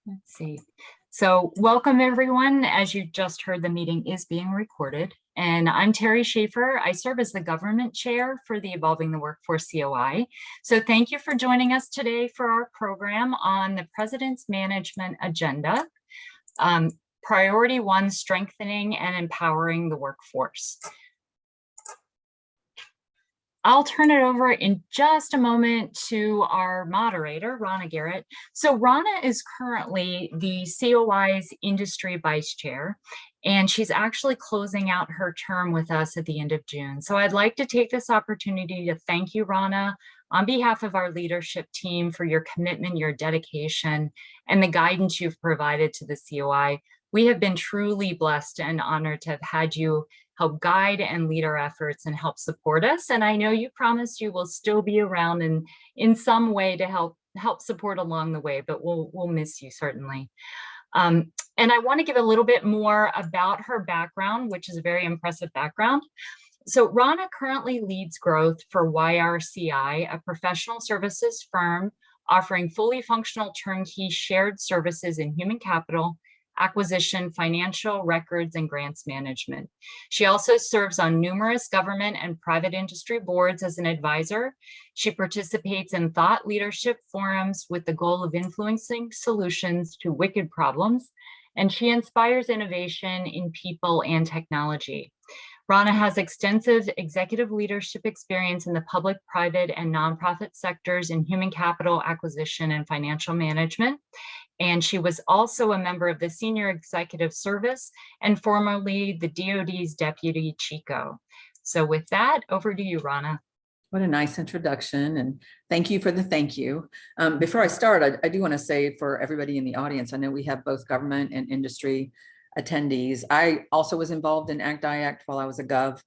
Let's see. So welcome everyone. As you just heard, the meeting is being recorded. And I'm Terry Schaefer. I serve as the government chair for the Evolving the Workforce COI. So thank you for joining us today for our program on the President's Management Agenda. Priority 1, strengthening and empowering the workforce. I'll turn it over in just a moment to our moderator, Ronna Garrett. So Ronna is currently the COI's industry vice chair, and she's actually closing out her term with us at the end of June. So I'd like to take this opportunity to thank you, Ronna, on behalf of our leadership team for your commitment, your dedication, and the guidance you've provided to the COI. We have been truly blessed and honored to have had you help guide and lead our efforts and help support us. And I know you promised you will still be around and in some way to help support along the way, but we'll miss you certainly. And I want to give a little bit more about her background, which is a very impressive background. So Ronna currently leads growth for YRCI, a professional services firm offering fully functional turnkey shared services in human capital, acquisition, financial records, and grants management. She also serves on numerous government and private industry boards as an advisor. She participates in thought leadership forums with the goal of influencing solutions to wicked problems, and she inspires innovation in people and technology. Ronna has extensive executive leadership experience in the public, private, and nonprofit sectors in human capital acquisition and financial management. And she was also a member of the Senior Executive Service and formerly the DoD's Deputy Chico. So with that, over to you, Ronna. What a nice introduction, and thank you for the thank you. Before I start, I do want to say for everybody in the audience, I know we have both government and industry attendees. I also was involved in ACT-IAC while I was a gov.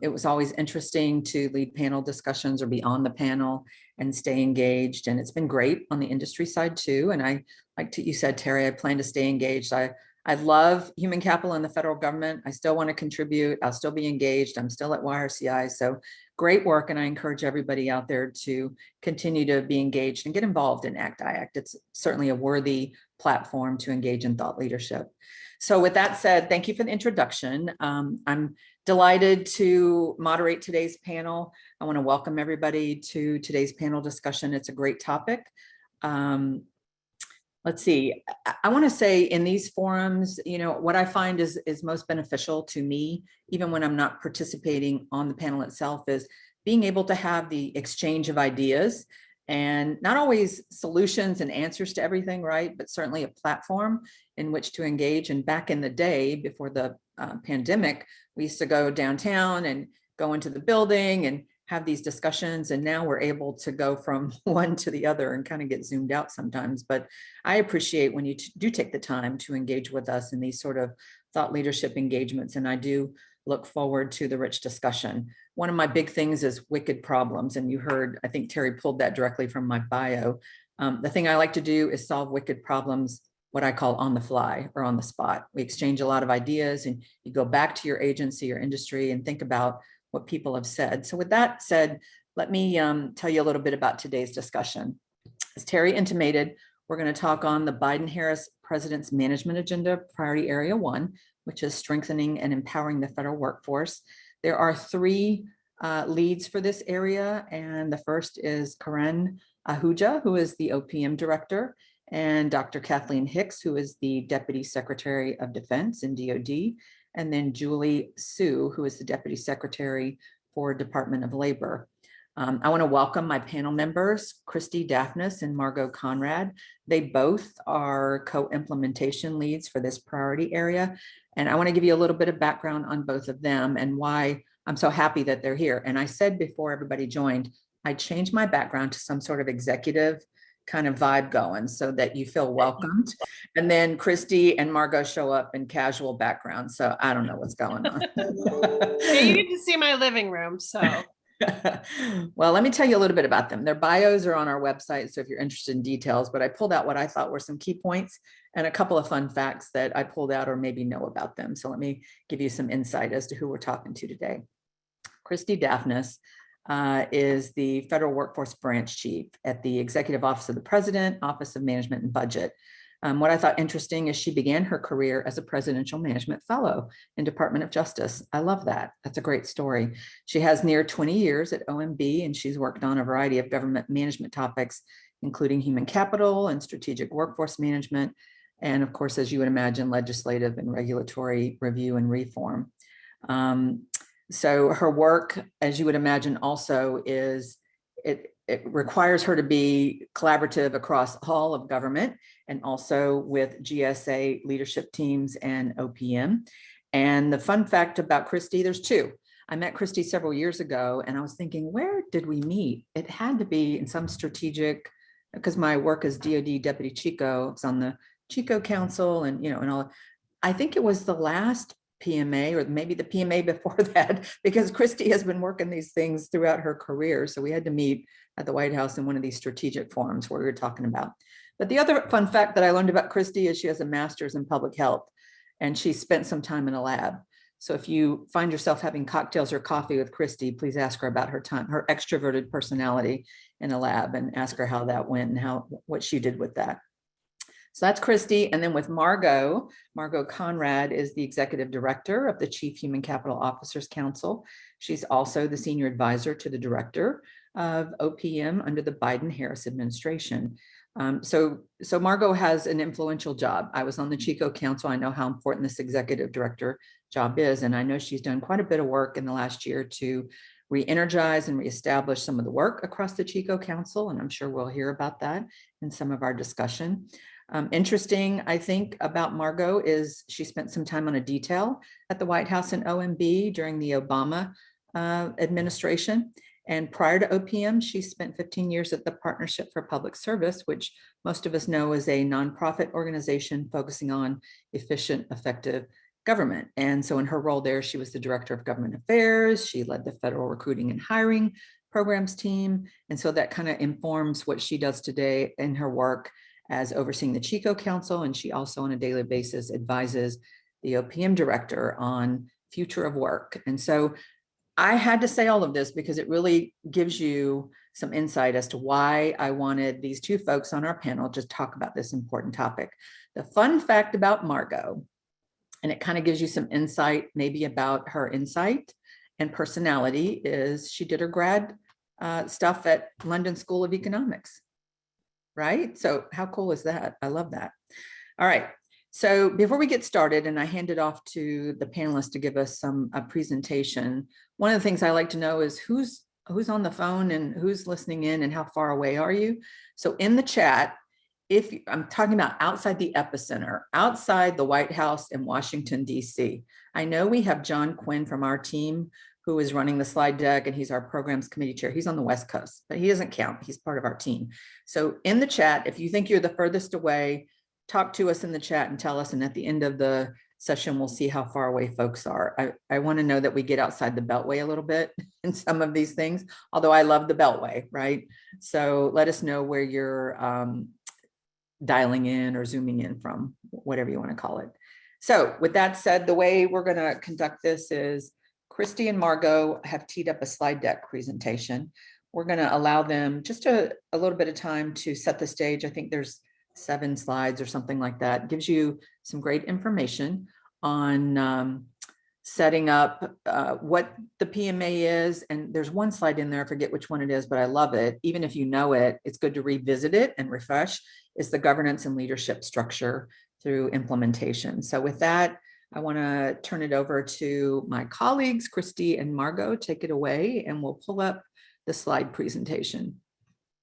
It was always interesting to lead panel discussions or be on the panel and stay engaged. And it's been great on the industry side too. And I, like you said, Terry, I plan to stay engaged. I love human capital in the federal government. I still want to contribute. I'll still be engaged. I'm still at YRCI. So great work. And I encourage everybody out there to continue to be engaged and get involved in ACT-IAC. It's certainly a worthy platform to engage in thought leadership. So with that said, thank you for the introduction. I'm delighted to moderate today's panel. I want to welcome everybody to today's panel discussion. It's a great topic. Let's see, I want to say in these forums, you know, what I find is most beneficial to me, even when I'm not participating on the panel itself, is being able to have the exchange of ideas and not always solutions and answers to everything, right? But certainly a platform in which to engage. And back in the day before the pandemic, we used to go downtown and go into the building and have these discussions. And now we're able to go from one to the other and kind of get zoomed out sometimes. But I appreciate when you do take the time to engage with us in these sort of thought leadership engagements. And I do look forward to the rich discussion. One of my big things is wicked problems. And you heard, I think Terry pulled that directly from my bio. The thing I like to do is solve wicked problems, what I call on the fly or on the spot. We exchange a lot of ideas and you go back to your agency or industry and think about what people have said. So with that said, let me tell you a little bit about today's discussion. As Terry intimated, we're going to talk on the Biden-Harris President's Management Agenda, Priority Area 1, which is strengthening and empowering the federal workforce. There are three leads for this area, and the first is Karen Ahuja, who is the OPM director, and Dr. Kathleen Hicks, who is the Deputy Secretary of Defense in DoD, and then Julie Sue, who is the Deputy Secretary for Department of Labor. I want to welcome my panel members, Christy Daphnis and Margot Conrad. They both are co-implementation leads for this priority area. And I want to give you a little bit of background on both of them and why I'm so happy that they're here. And I said before everybody joined, I changed my background to some sort of executive kind of vibe going so that you feel welcomed. And then Christy and Margot show up in casual background. So I don't know what's going on. Yeah, you get to see my living room, so. Well, let me tell you a little bit about them. Their bios are on our website, so if you're interested in details, but I pulled out what I thought were some key points and a couple of fun facts that I pulled out or maybe know about them. So let me give you some insight as to who we're talking to today. Christy Daphnis is the Federal Workforce Branch Chief at the Executive Office of the President, Office of Management and Budget. What I thought interesting is she began her career as a presidential management fellow in Department of Justice. I love that. That's a great story. She has near 20 years at OMB, and she's worked on a variety of government management topics, including human capital and strategic workforce management. And of course, as you would imagine, legislative and regulatory review and reform. So her work, as you would imagine, also is, it requires her to be collaborative across all of government and also with GSA leadership teams and OPM. And the fun fact about Kristy, there's two. I met Kristy several years ago and I was thinking, where did we meet? It had to be in some strategic, because my work as DoD Deputy Chico, it's on the Chico Council and, and all. I think it was the last PMA or maybe the PMA before that, because Kristy has been working these things throughout her career. So we had to meet at the White House in one of these strategic forums where we were talking about. But the other fun fact that I learned about Kristy is she has a master's in public health and she spent some time in a lab. So if you find yourself having cocktails or coffee with Kristy, please ask her about her time, her extroverted personality in a lab, and ask her how that went and what she did with that. So that's Kristy. And then with Margot Conrad is the executive director of the Chief Human Capital Officers Council. She's also the senior advisor to the director of OPM under the Biden-Harris administration. So Margot has an influential job. I was on the Chico Council. I know how important this executive director job is. And I know she's done quite a bit of work in the last year to re-energize and reestablish some of the work across the Chico Council. And I'm sure we'll hear about that in some of our discussion. Interesting, I think, about Margot is she spent some time on a detail at the White House and OMB during the Obama administration. And prior to OPM, she spent 15 years at the Partnership for Public Service, which most of us know is a nonprofit organization focusing on efficient, effective government. And so in her role there, she was the director of government affairs. She led the federal recruiting and hiring programs team. And so that kind of informs what she does today in her work as overseeing the Chico Council. And she also on a daily basis advises the OPM director on future of work. And so I had to say all of this because it really gives you some insight as to why I wanted these two folks on our panel to talk about this important topic. The fun fact about Margot, and it kind of gives you some insight maybe about her insight and personality, is she did her grad stuff at London School of Economics. Right? So how cool is that? I love that. All right. So before we get started and I hand it off to the panelists to give us a presentation, one of the things I like to know is who's on the phone and who's listening in and how far away are you? So in the chat, I'm talking about outside the epicenter, outside the White House in Washington, DC. I know we have John Quinn from our team who is running the slide deck, and he's our programs committee chair. He's on the West Coast, but he doesn't count. He's part of our team. So in the chat, if you think you're the furthest away, talk to us in the chat and tell us. And at the end of the session, we'll see how far away folks are. I want to know that we get outside the Beltway a little bit in some of these things, although I love the Beltway, right? So let us know where you're dialing in or zooming in from, whatever you want to call it. So with that said, the way we're going to conduct this is Kristy and Margot have teed up a slide deck presentation. We're going to allow them just a little bit of time to set the stage. I think there's 7 slides or something like that. It gives you some great information on setting up what the PMA is. And there's one slide in there, I forget which one it is, but I love it. Even if you know it, it's good to revisit it and refresh. It's the governance and leadership structure through implementation. So with that, I want to turn it over to my colleagues, Kristy and Margot. Take it away, and we'll pull up the slide presentation.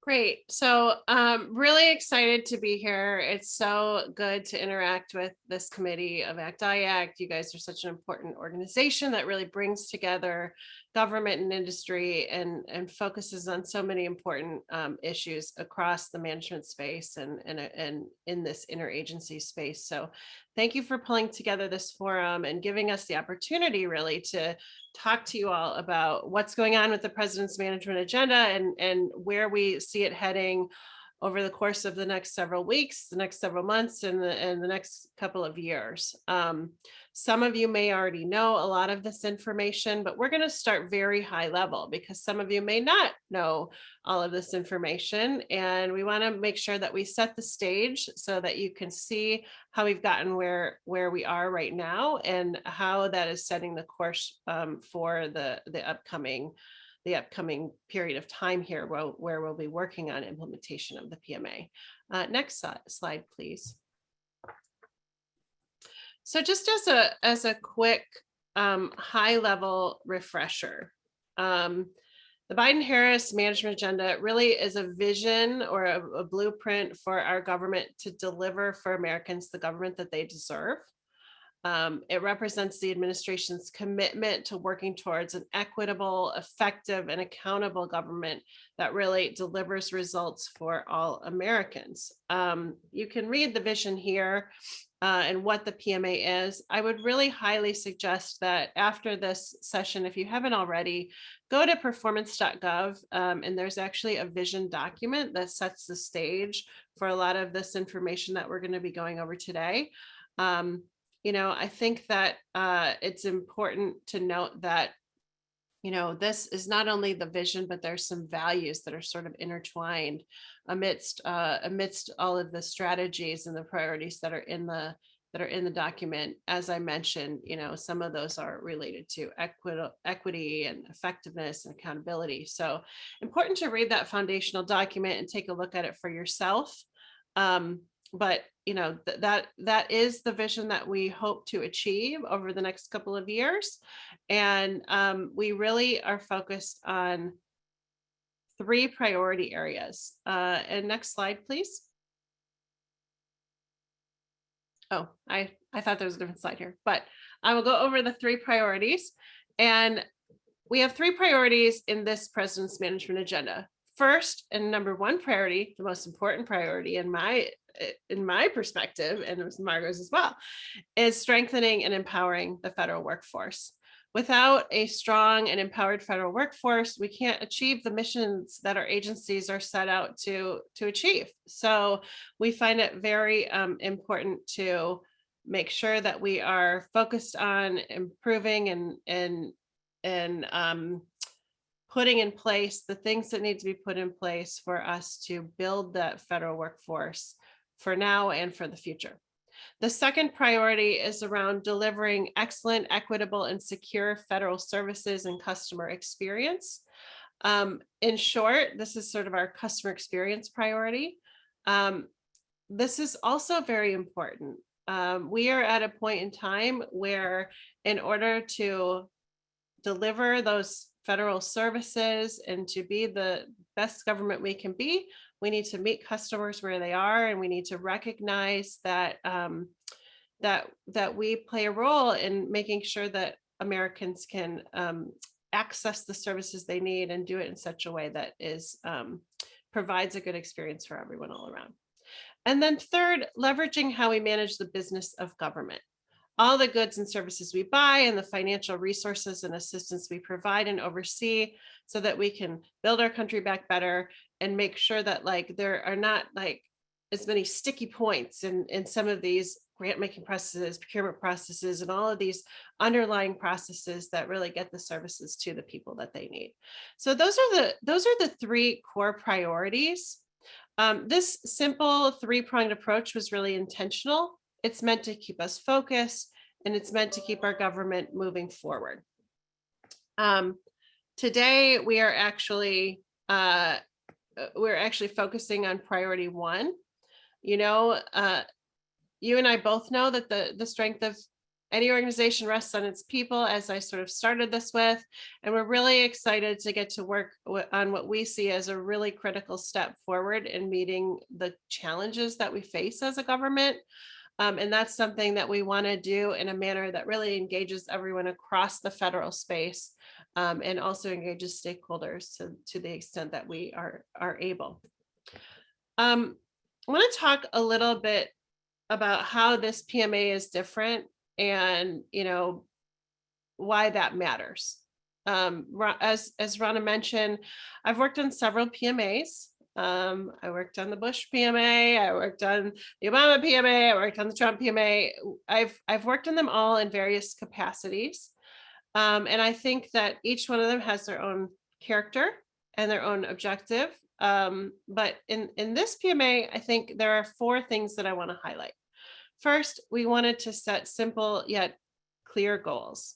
Great. So really excited to be here. It's so good to interact with this committee of ACT-IAC. You guys are such an important organization that really brings together government and industry and focuses on so many important issues across the management space and in this interagency space. So thank you for pulling together this forum and giving us the opportunity really to talk to you all about what's going on with the president's management agenda and where we see it heading over the course of the next several weeks, the next several months, and the next couple of years. Some of you may already know a lot of this information, but we're going to start very high level because some of you may not know all of this information. And we want to make sure that we set the stage so that you can see how we've gotten where we are right now and how that is setting the course for the upcoming period of time here where we'll be working on implementation of the PMA. Next slide, please. So just as a quick high level refresher, the Biden-Harris management agenda really is a vision or a blueprint for our government to deliver for Americans the government that they deserve. It represents the administration's commitment to working towards an equitable, effective, and accountable government that really delivers results for all Americans. You can read the vision here and what the PMA is. I would really highly suggest that after this session, if you haven't already, go to performance.gov and there's actually a vision document that sets the stage for a lot of this information that we're going to be going over today. I think that it's important to note that, this is not only the vision, but there's some values that are sort of intertwined amidst all of the strategies and the priorities that are in the document. As I mentioned, some of those are related to equity and effectiveness and accountability. So important to read that foundational document and take a look at it for yourself. But that is the vision that we hope to achieve over the next couple of years. And we really are focused on 3 priority areas. And next slide, please. Oh, I thought there was a different slide here, but I will go over the 3 priorities. And we have 3 priorities in this president's management agenda. First, and number 1 priority, the most important priority in my perspective, and it was Margot's as well, is strengthening and empowering the federal workforce. Without a strong and empowered federal workforce, we can't achieve the missions that our agencies are set out to achieve. So we find it very important to make sure that we are focused on improving and putting in place the things that need to be put in place for us to build that federal workforce for now and for the future. The second priority is around delivering excellent, equitable, and secure federal services and customer experience. In short, this is sort of our customer experience priority. This is also very important. We are at a point in time where in order to deliver those federal services and to be the best government we can be, we need to meet customers where they are, and we need to recognize that that we play a role in making sure that Americans can access the services they need and do it in such a way that is provides a good experience for everyone all around. And then third, leveraging how we manage the business of government. All the goods and services we buy and the financial resources and assistance we provide and oversee so that we can build our country back better and make sure that there are not as many sticky points in some of these grant making processes, procurement processes, and all of these underlying processes that really get the services to the people that they need. So those are the 3 core priorities. This simple 3-pronged approach was really intentional. It's meant to keep us focused, and it's meant to keep our government moving forward. Today, we're actually focusing on priority 1. You and I both know that the strength of any organization rests on its people, as I sort of started this with, and we're really excited to get to work on what we see as a really critical step forward in meeting the challenges that we face as a government. And that's something that we want to do in a manner that really engages everyone across the federal space and also engages stakeholders to the extent that we are able. I want to talk a little bit about how this PMA is different and, why that matters. As Ronna mentioned, I've worked on several PMAs. I worked on the Bush PMA. I worked on the Obama PMA. I worked on the Trump PMA. I've worked on them all in various capacities. And I think that each one of them has their own character and their own objective. But in this PMA, I think there are 4 things that I want to highlight. First, we wanted to set simple yet clear goals.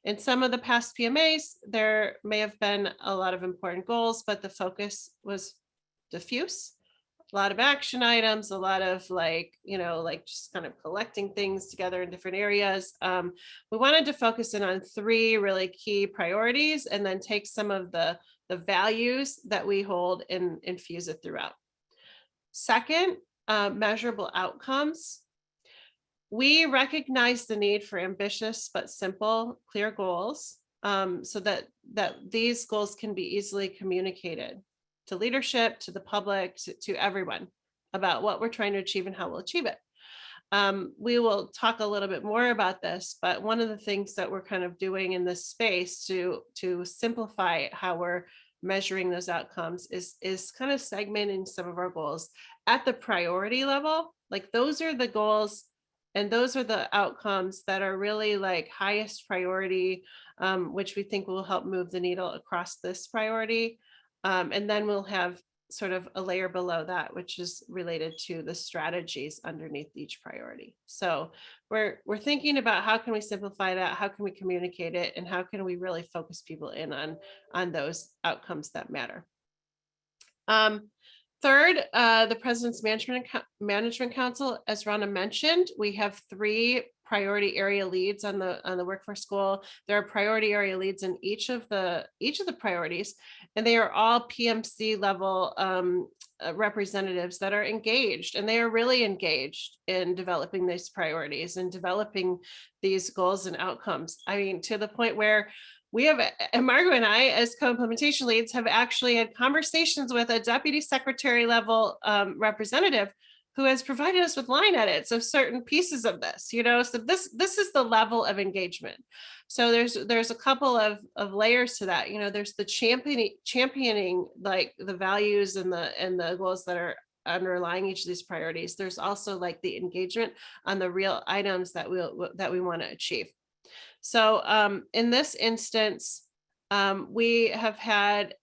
In some of the past PMAs, there may have been a lot of important goals, but the focus was diffuse, a lot of action items, a lot of like just kind of collecting things together in different areas. We wanted to focus in on 3 really key priorities and then take some of the values that we hold and infuse it throughout. Second, measurable outcomes. We recognize the need for ambitious but simple, clear goals, so that these goals can be easily communicated to leadership, to the public, to everyone about what we're trying to achieve and how we'll achieve it. We will talk a little bit more about this, but one of the things that we're kind of doing in this space to simplify how we're measuring those outcomes is kind of segmenting some of our goals at the priority level. Like those are the goals and those are the outcomes that are really like highest priority, which we think will help move the needle across this priority. And then we'll have sort of a layer below that, which is related to the strategies underneath each priority. So we're thinking about how can we simplify that, how can we communicate it, and how can we really focus people in on those outcomes that matter. Third, the President's Management Council, as Ronna mentioned, we have 3 priority area leads on the workforce goal. There are priority area leads in each of the priorities, and they are all PMC level representatives that are engaged, and they are really engaged in developing these priorities and developing these goals and outcomes. I mean, to the point where we have, and Margot and I, as co-implementation leads, have actually had conversations with a deputy secretary level representative who has provided us with line edits of certain pieces of this, so this is the level of engagement. So there's a couple of layers to that. There's the championing like the values and the goals that are underlying each of these priorities. There's also like the engagement on the real items that we want to achieve. So in this instance, we have had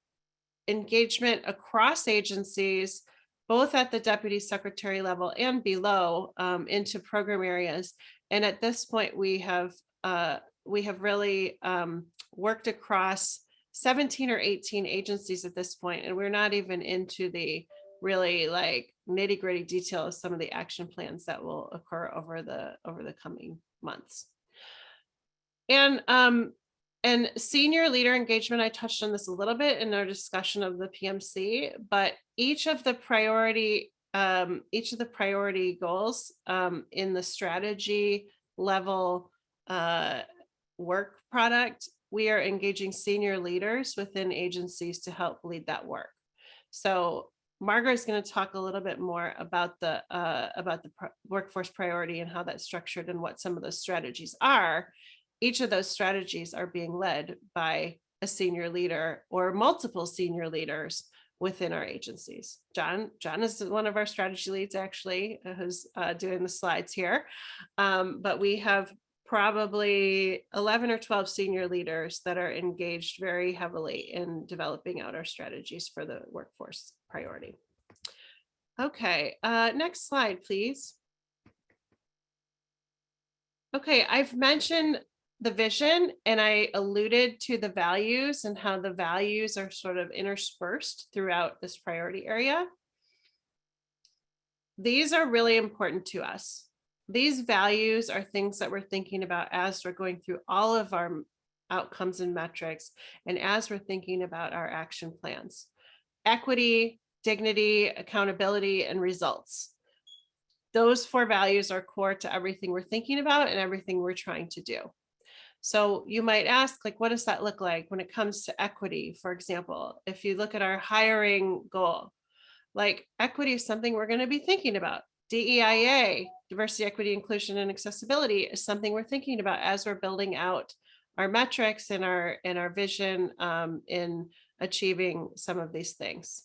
engagement across agencies, both at the deputy secretary level and below, into program areas. And at this point, we have really worked across 17 or 18 agencies at this point, and we're not even into the really like nitty-gritty detail of some of the action plans that will occur over the coming months. And senior leader engagement, I touched on this a little bit in our discussion of the PMC, but each of the priority goals in the strategy level work product, we are engaging senior leaders within agencies to help lead that work. So Margot is going to talk a little bit more about the workforce priority and how that's structured and what some of those strategies are. Each of those strategies are being led by a senior leader or multiple senior leaders within our agencies. John is one of our strategy leads, actually, who's doing the slides here. But we have probably 11 or 12 senior leaders that are engaged very heavily in developing out our strategies for the workforce priority. Okay, next slide, please. Okay, I've mentioned the vision and I alluded to the values and how the values are sort of interspersed throughout this priority area. These are really important to us. These values are things that we're thinking about as we're going through all of our outcomes and metrics and as we're thinking about our action plans. Equity, dignity, accountability, and results. Those 4 values are core to everything we're thinking about and everything we're trying to do. So you might ask, like, what does that look like when it comes to equity? For example, if you look at our hiring goal, like equity is something we're going to be thinking about. DEIA, diversity, equity, inclusion, and accessibility is something we're thinking about as we're building out our metrics and our vision in achieving some of these things.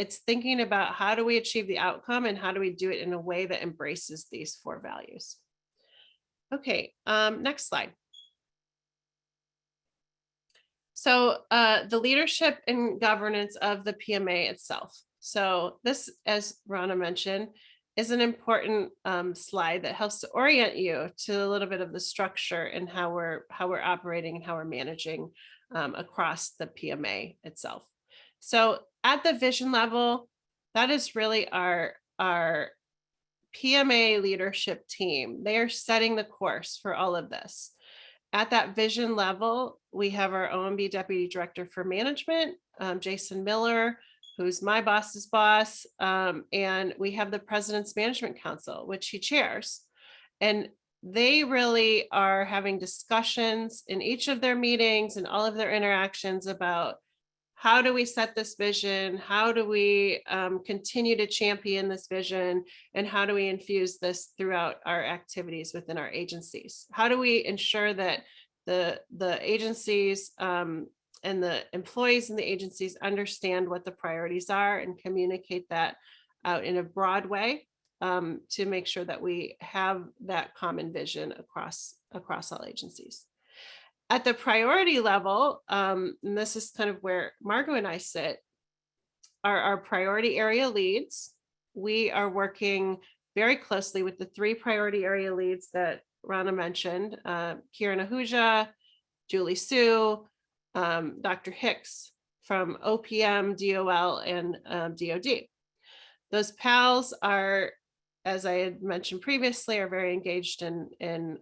it's thinking about how do we achieve the outcome and how do we do it in a way that embraces these 4 values. Okay, next slide. So the leadership and governance of the PMA itself. So this, as Ronna mentioned, is an important slide that helps to orient you to a little bit of the structure and how we're operating and how we're managing across the PMA itself. So at the vision level, that is really our PMA leadership team. They are setting the course for all of this. At that vision level, we have our OMB Deputy Director for Management, Jason Miller, who's my boss's boss, and we have the President's Management Council, which he chairs. And they really are having discussions in each of their meetings and all of their interactions about how do we set this vision? How do we continue to champion this vision? And how do we infuse this throughout our activities within our agencies? How do we ensure that the agencies and the employees in the agencies understand what the priorities are and communicate that out in a broad way to make sure that we have that common vision across all agencies? At the priority level, and this is kind of where Margot and I sit, are our priority area leads. We are working very closely with the 3 priority area leads that Ronna mentioned, Kieran Ahuja, Julie Sue, Dr. Hicks from OPM, DOL, and DOD. Those PALs are, as I had mentioned previously, are very engaged in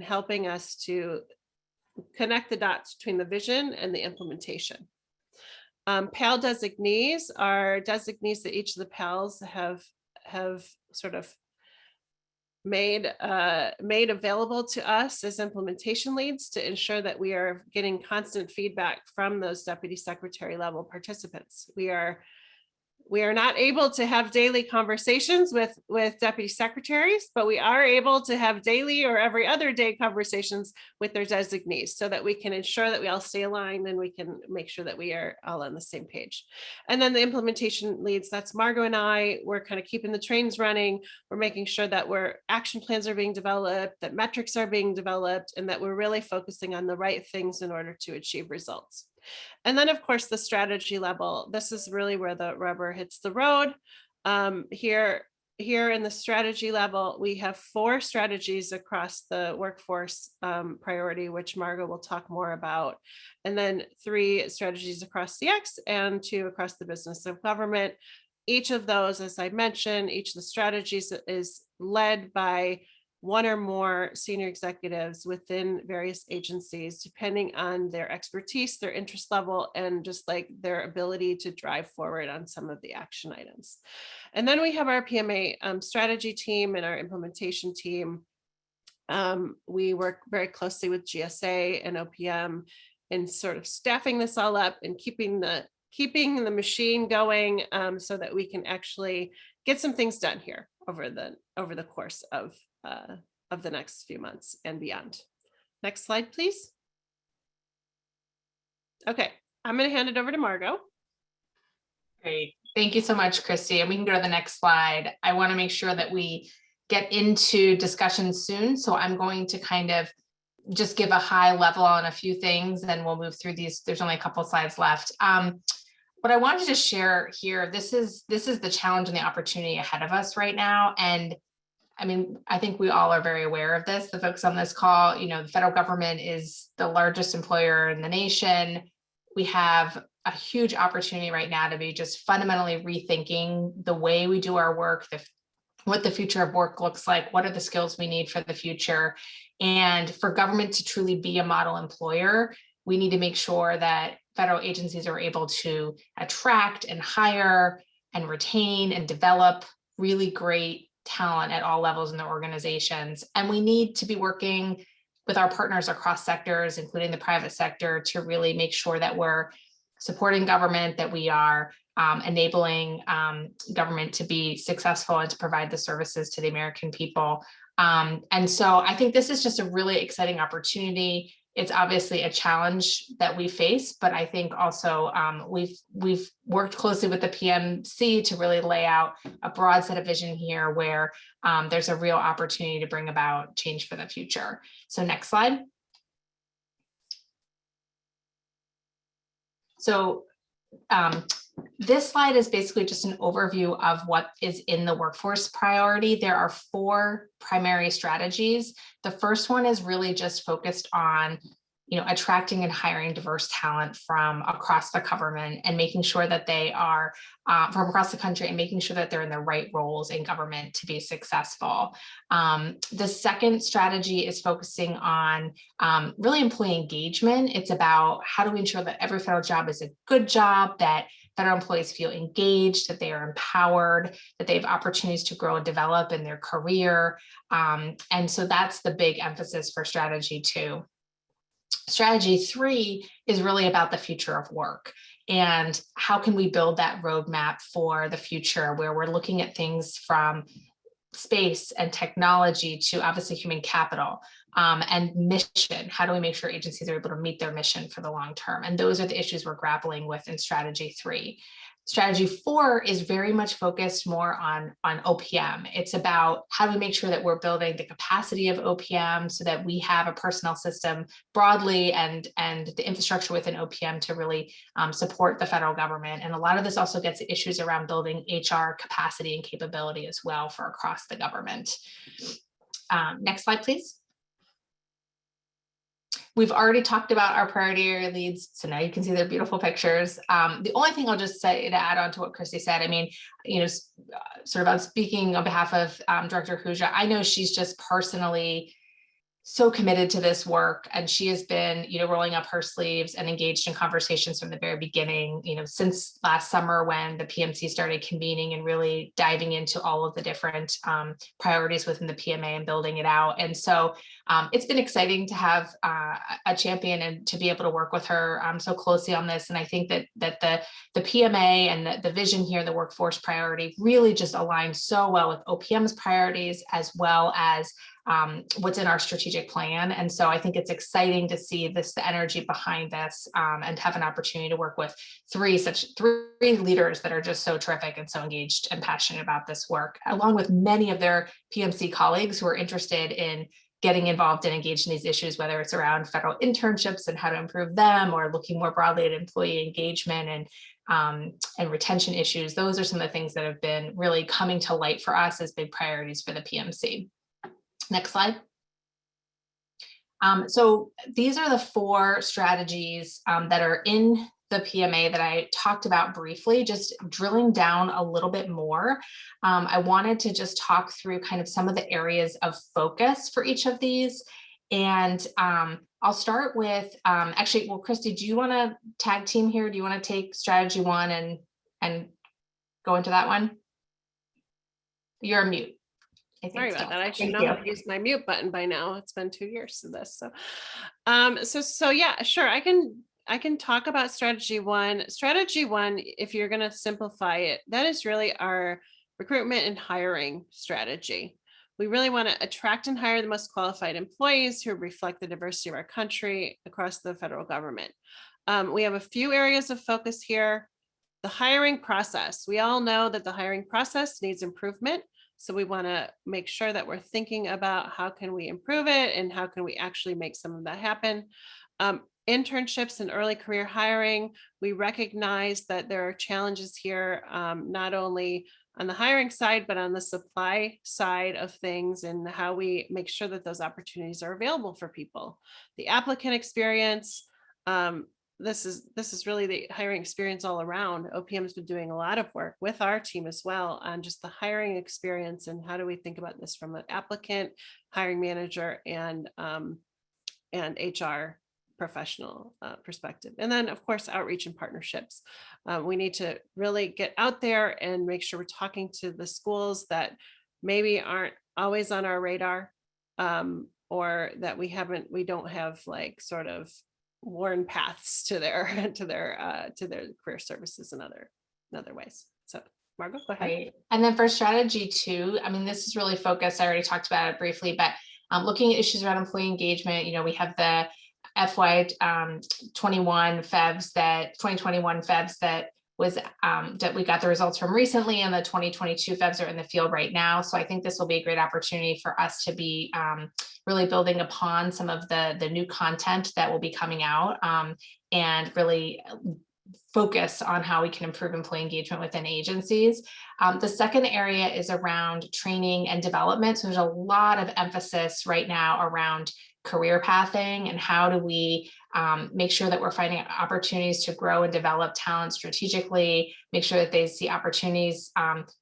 helping us to connect the dots between the vision and the implementation. PAL designees are designees that each of the PALs have sort of made available to us as implementation leads to ensure that we are getting constant feedback from those deputy secretary level participants. We are not able to have daily conversations with deputy secretaries, but we are able to have daily or every other day conversations with their designees so that we can ensure that we all stay aligned and we can make sure that we are all on the same page. And then the implementation leads, that's Margot and I, we're kind of keeping the trains running. We're making sure that action plans are being developed, that metrics are being developed, and that we're really focusing on the right things in order to achieve results. And then, of course, the strategy level. This is really where the rubber hits the road. Here in the strategy level, we have 4 strategies across the workforce priority, which Margot will talk more about. And then 3 strategies across CX and 2 across the business of government. Each of those, as I mentioned, each of the strategies is led by 1 or more senior executives within various agencies, depending on their expertise, their interest level, and just like their ability to drive forward on some of the action items. And then we have our PMA strategy team and our implementation team. We work very closely with GSA and OPM in sort of staffing this all up and keeping the machine going so that we can actually get some things done here over the course of the next few months and beyond. Next slide, please. Okay, I'm going to hand it over to Margot. Great. Thank you so much, Kristy. And we can go to the next slide. I want to make sure that we get into discussion soon. So I'm going to kind of just give a high level on a few things, and we'll move through these. There's only a couple of slides left. What I wanted to share here, this is the challenge and the opportunity ahead of us right now. And I mean, I think we all are very aware of this. The folks on this call, the federal government is the largest employer in the nation. We have a huge opportunity right now to be just fundamentally rethinking the way we do our work, what the future of work looks like, what are the skills we need for the future. And for government to truly be a model employer, we need to make sure that federal agencies are able to attract and hire and retain and develop really great talent at all levels in their organizations. And we need to be working with our partners across sectors, including the private sector, to really make sure that we're supporting government, that we are enabling government to be successful and to provide the services to the American people. And so I think this is just a really exciting opportunity. It's obviously a challenge that we face, but I think also we've worked closely with the PMC to really lay out a broad set of vision here where there's a real opportunity to bring about change for the future. So next slide. So this slide is basically just an overview of what is in the workforce priority. There are 4 primary strategies. The first one is really just focused on, attracting and hiring diverse talent from across the government and making sure that they are from across the country and making sure that they're in the right roles in government to be successful. The second strategy is focusing on really employee engagement. It's about how do we ensure that every federal job is a good job, that federal employees feel engaged, that they are empowered, that they have opportunities to grow and develop in their career. And so that's the big emphasis for strategy 2. Strategy 3 is really about the future of work and how can we build that roadmap for the future where we're looking at things from space and technology to obviously human capital and mission. How do we make sure agencies are able to meet their mission for the long term? And those are the issues we're grappling with in strategy 3. Strategy 4 is very much focused more on OPM. It's about how do we make sure that we're building the capacity of OPM so that we have a personnel system broadly and the infrastructure within OPM to really support the federal government. And a lot of this also gets at issues around building HR capacity and capability as well for across the government. Next slide, please. We've already talked about our priority area leads, so now you can see their beautiful pictures. The only thing I'll just say to add on to what Kristy said, I mean, sort of speaking on behalf of Director Huja, I know she's just personally so committed to this work, and she has been, rolling up her sleeves and engaged in conversations from the very beginning, since last summer when the PMC started convening and really diving into all of the different priorities within the PMA and building it out. And so it's been exciting to have a champion and to be able to work with her so closely on this. And I think that the PMA and the vision here, the workforce priority, really just aligns so well with OPM's priorities as well as what's in our strategic plan. And so I think it's exciting to see the energy behind this and have an opportunity to work with three leaders that are just so terrific and so engaged and passionate about this work, along with many of their PMC colleagues who are interested in getting involved and engaged in these issues, whether it's around federal internships and how to improve them, or looking more broadly at employee engagement and retention issues. Those are some of the things that have been really coming to light for us as big priorities for the PMC. Next slide. So these are the 4 strategies that are in the PMA that I talked about briefly, just drilling down a little bit more. I wanted to just talk through kind of some of the areas of focus for each of these. And I'll start with, actually, well, Kristy, do you want to tag team here? Do you want to take strategy 1 and go into that one? You're on mute. Sorry about that. I should know how to use my mute button by now. It's been 2 years to this. So yeah, sure. I can talk about strategy 1. Strategy 1, if you're going to simplify it, that is really our recruitment and hiring strategy. We really want to attract and hire the most qualified employees who reflect the diversity of our country across the federal government. We have a few areas of focus here. The hiring process. We all know that the hiring process needs improvement. So we want to make sure that we're thinking about how can we improve it and how can we actually make some of that happen. Internships and early career hiring, we recognize that there are challenges here, not only on the hiring side, but on the supply side of things and how we make sure that those opportunities are available for people. The applicant experience, this is really the hiring experience all around. OPM has been doing a lot of work with our team as well on just the hiring experience and how do we think about this from an applicant, hiring manager, and HR professional perspective. And then of course, outreach and partnerships. We need to really get out there and make sure we're talking to the schools that maybe aren't always on our radar, or that we don't have like sort of worn paths to their career services and other ways. So Margot, go ahead. Right. And then for strategy 2, I mean, this is really focused. I already talked about it briefly, but looking at issues around employee engagement, we have FY21 FEVs that 2021 FEVs that was that we got the results from recently, and the 2022 FEVs are in the field right now. So I think this will be a great opportunity for us to be really building upon some of the new content that will be coming out, and really focus on how we can improve employee engagement within agencies. The second area is around training and development. So there's a lot of emphasis right now around career pathing and how do we make sure that we're finding opportunities to grow and develop talent strategically, make sure that they see opportunities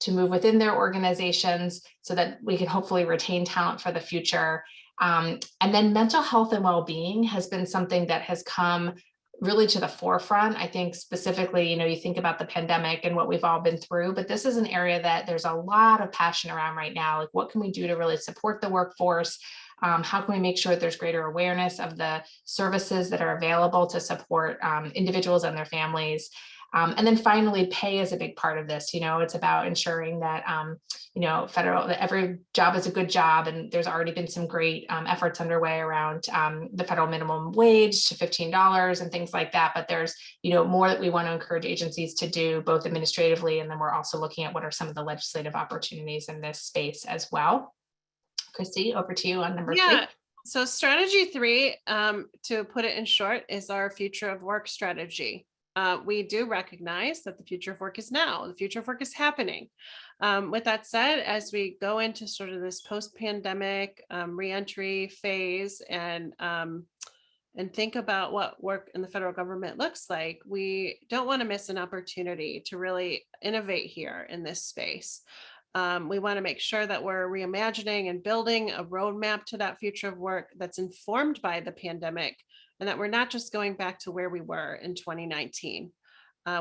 to move within their organizations so that we can hopefully retain talent for the future. And then mental health and well-being has been something that has come really to the forefront. I think specifically, you think about the pandemic and what we've all been through, but this is an area that there's a lot of passion around right now. Like, what can we do to really support the workforce? How can we make sure that there's greater awareness of the services that are available to support individuals and their families? And then finally, pay is a big part of this. It's about ensuring that, that every job is a good job. And there's already been some great efforts underway around the federal minimum wage to $15 and things like that. But there's, more that we want to encourage agencies to do both administratively. And then we're also looking at what are some of the legislative opportunities in this space as well. Kristy, over to you on number 3. So strategy 3, to put it in short, is our future of work strategy. We do recognize that the future of work is now. The future of work is happening. With that said, as we go into sort of this post-pandemic reentry phase and think about what work in the federal government looks like, we don't want to miss an opportunity to really innovate here in this space. We want to make sure that we're reimagining and building a roadmap to that future of work that's informed by the pandemic, and that we're not just going back to where we were in 2019.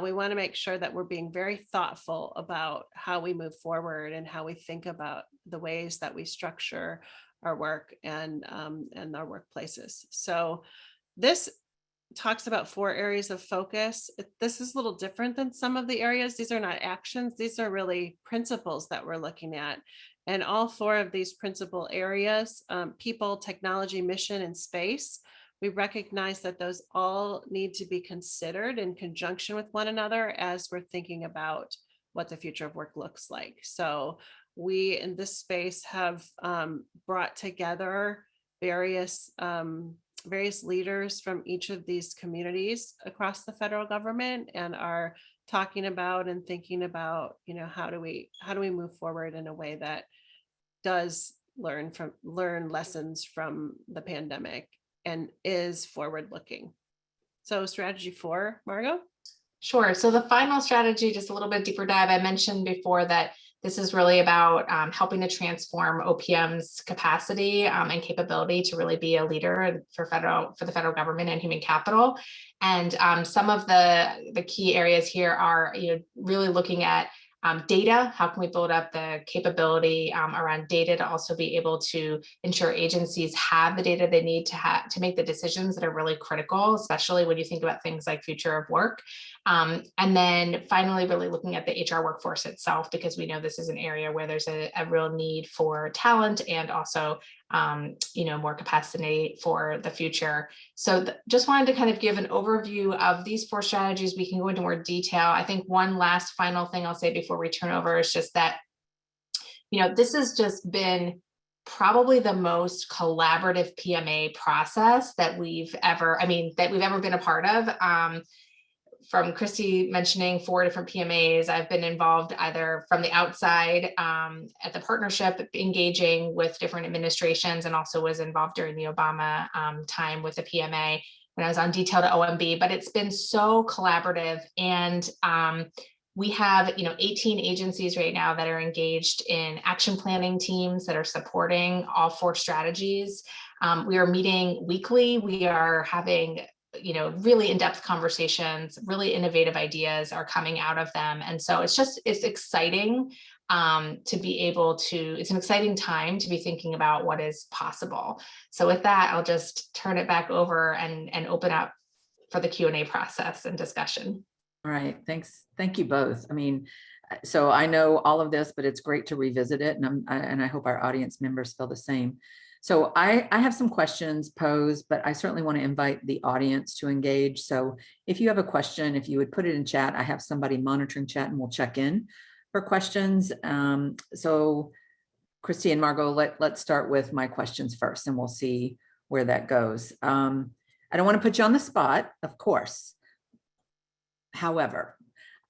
We want to make sure that we're being very thoughtful about how we move forward and how we think about the ways that we structure our work and our workplaces. So this talks about 4 areas of focus. This is a little different than some of the areas. These are not actions. These are really principles that we're looking at. And all 4 of these principal areas, people, technology, mission, and space, we recognize that those all need to be considered in conjunction with one another as we're thinking about what the future of work looks like. So we in this space have brought together various leaders from each of these communities across the federal government and are talking about and thinking about, how do we move forward in a way that does learn lessons from the pandemic and is forward looking. So strategy 4, Margot? Sure. So the final strategy, just a little bit deeper dive. I mentioned before that this is really about helping to transform OPM's capacity and capability to really be a leader for the federal government and human capital. And some of the key areas here are, really looking at data. How can we build up the capability around data to also be able to ensure agencies have the data they need to make the decisions that are really critical, especially when you think about things like future of work. And then finally, really looking at the HR workforce itself, because we know this is an area where there's a real need for talent and also more capacity for the future. So just wanted to kind of give an overview of these 4 strategies. We can go into more detail. I think one last final thing I'll say before we turn over is just that, this has just been probably the most collaborative PMA process that we've ever been a part of. From Kristy mentioning 4 different PMAs, I've been involved either from the outside at the partnership, engaging with different administrations, and also was involved during the Obama time with the PMA when I was on detail to OMB. But it's been so collaborative, and we have 18 agencies right now that are engaged in action planning teams that are supporting all 4 strategies. We are meeting weekly. We are having really in-depth conversations, really innovative ideas are coming out of them. And so it's exciting to be able to, it's an exciting time to be thinking about what is possible. So with that, I'll just turn it back over and open up for the Q&A process and discussion. All right, thanks. Thank you both. So I know all of this, but it's great to revisit it, and I hope our audience members feel the same. So I have some questions posed, but I certainly want to invite the audience to engage. So if you have a question, if you would put it in chat, I have somebody monitoring chat and we'll check in for questions. So Kristy and Margot, let's start with my questions first and we'll see where that goes. I don't want to put you on the spot, of course. However,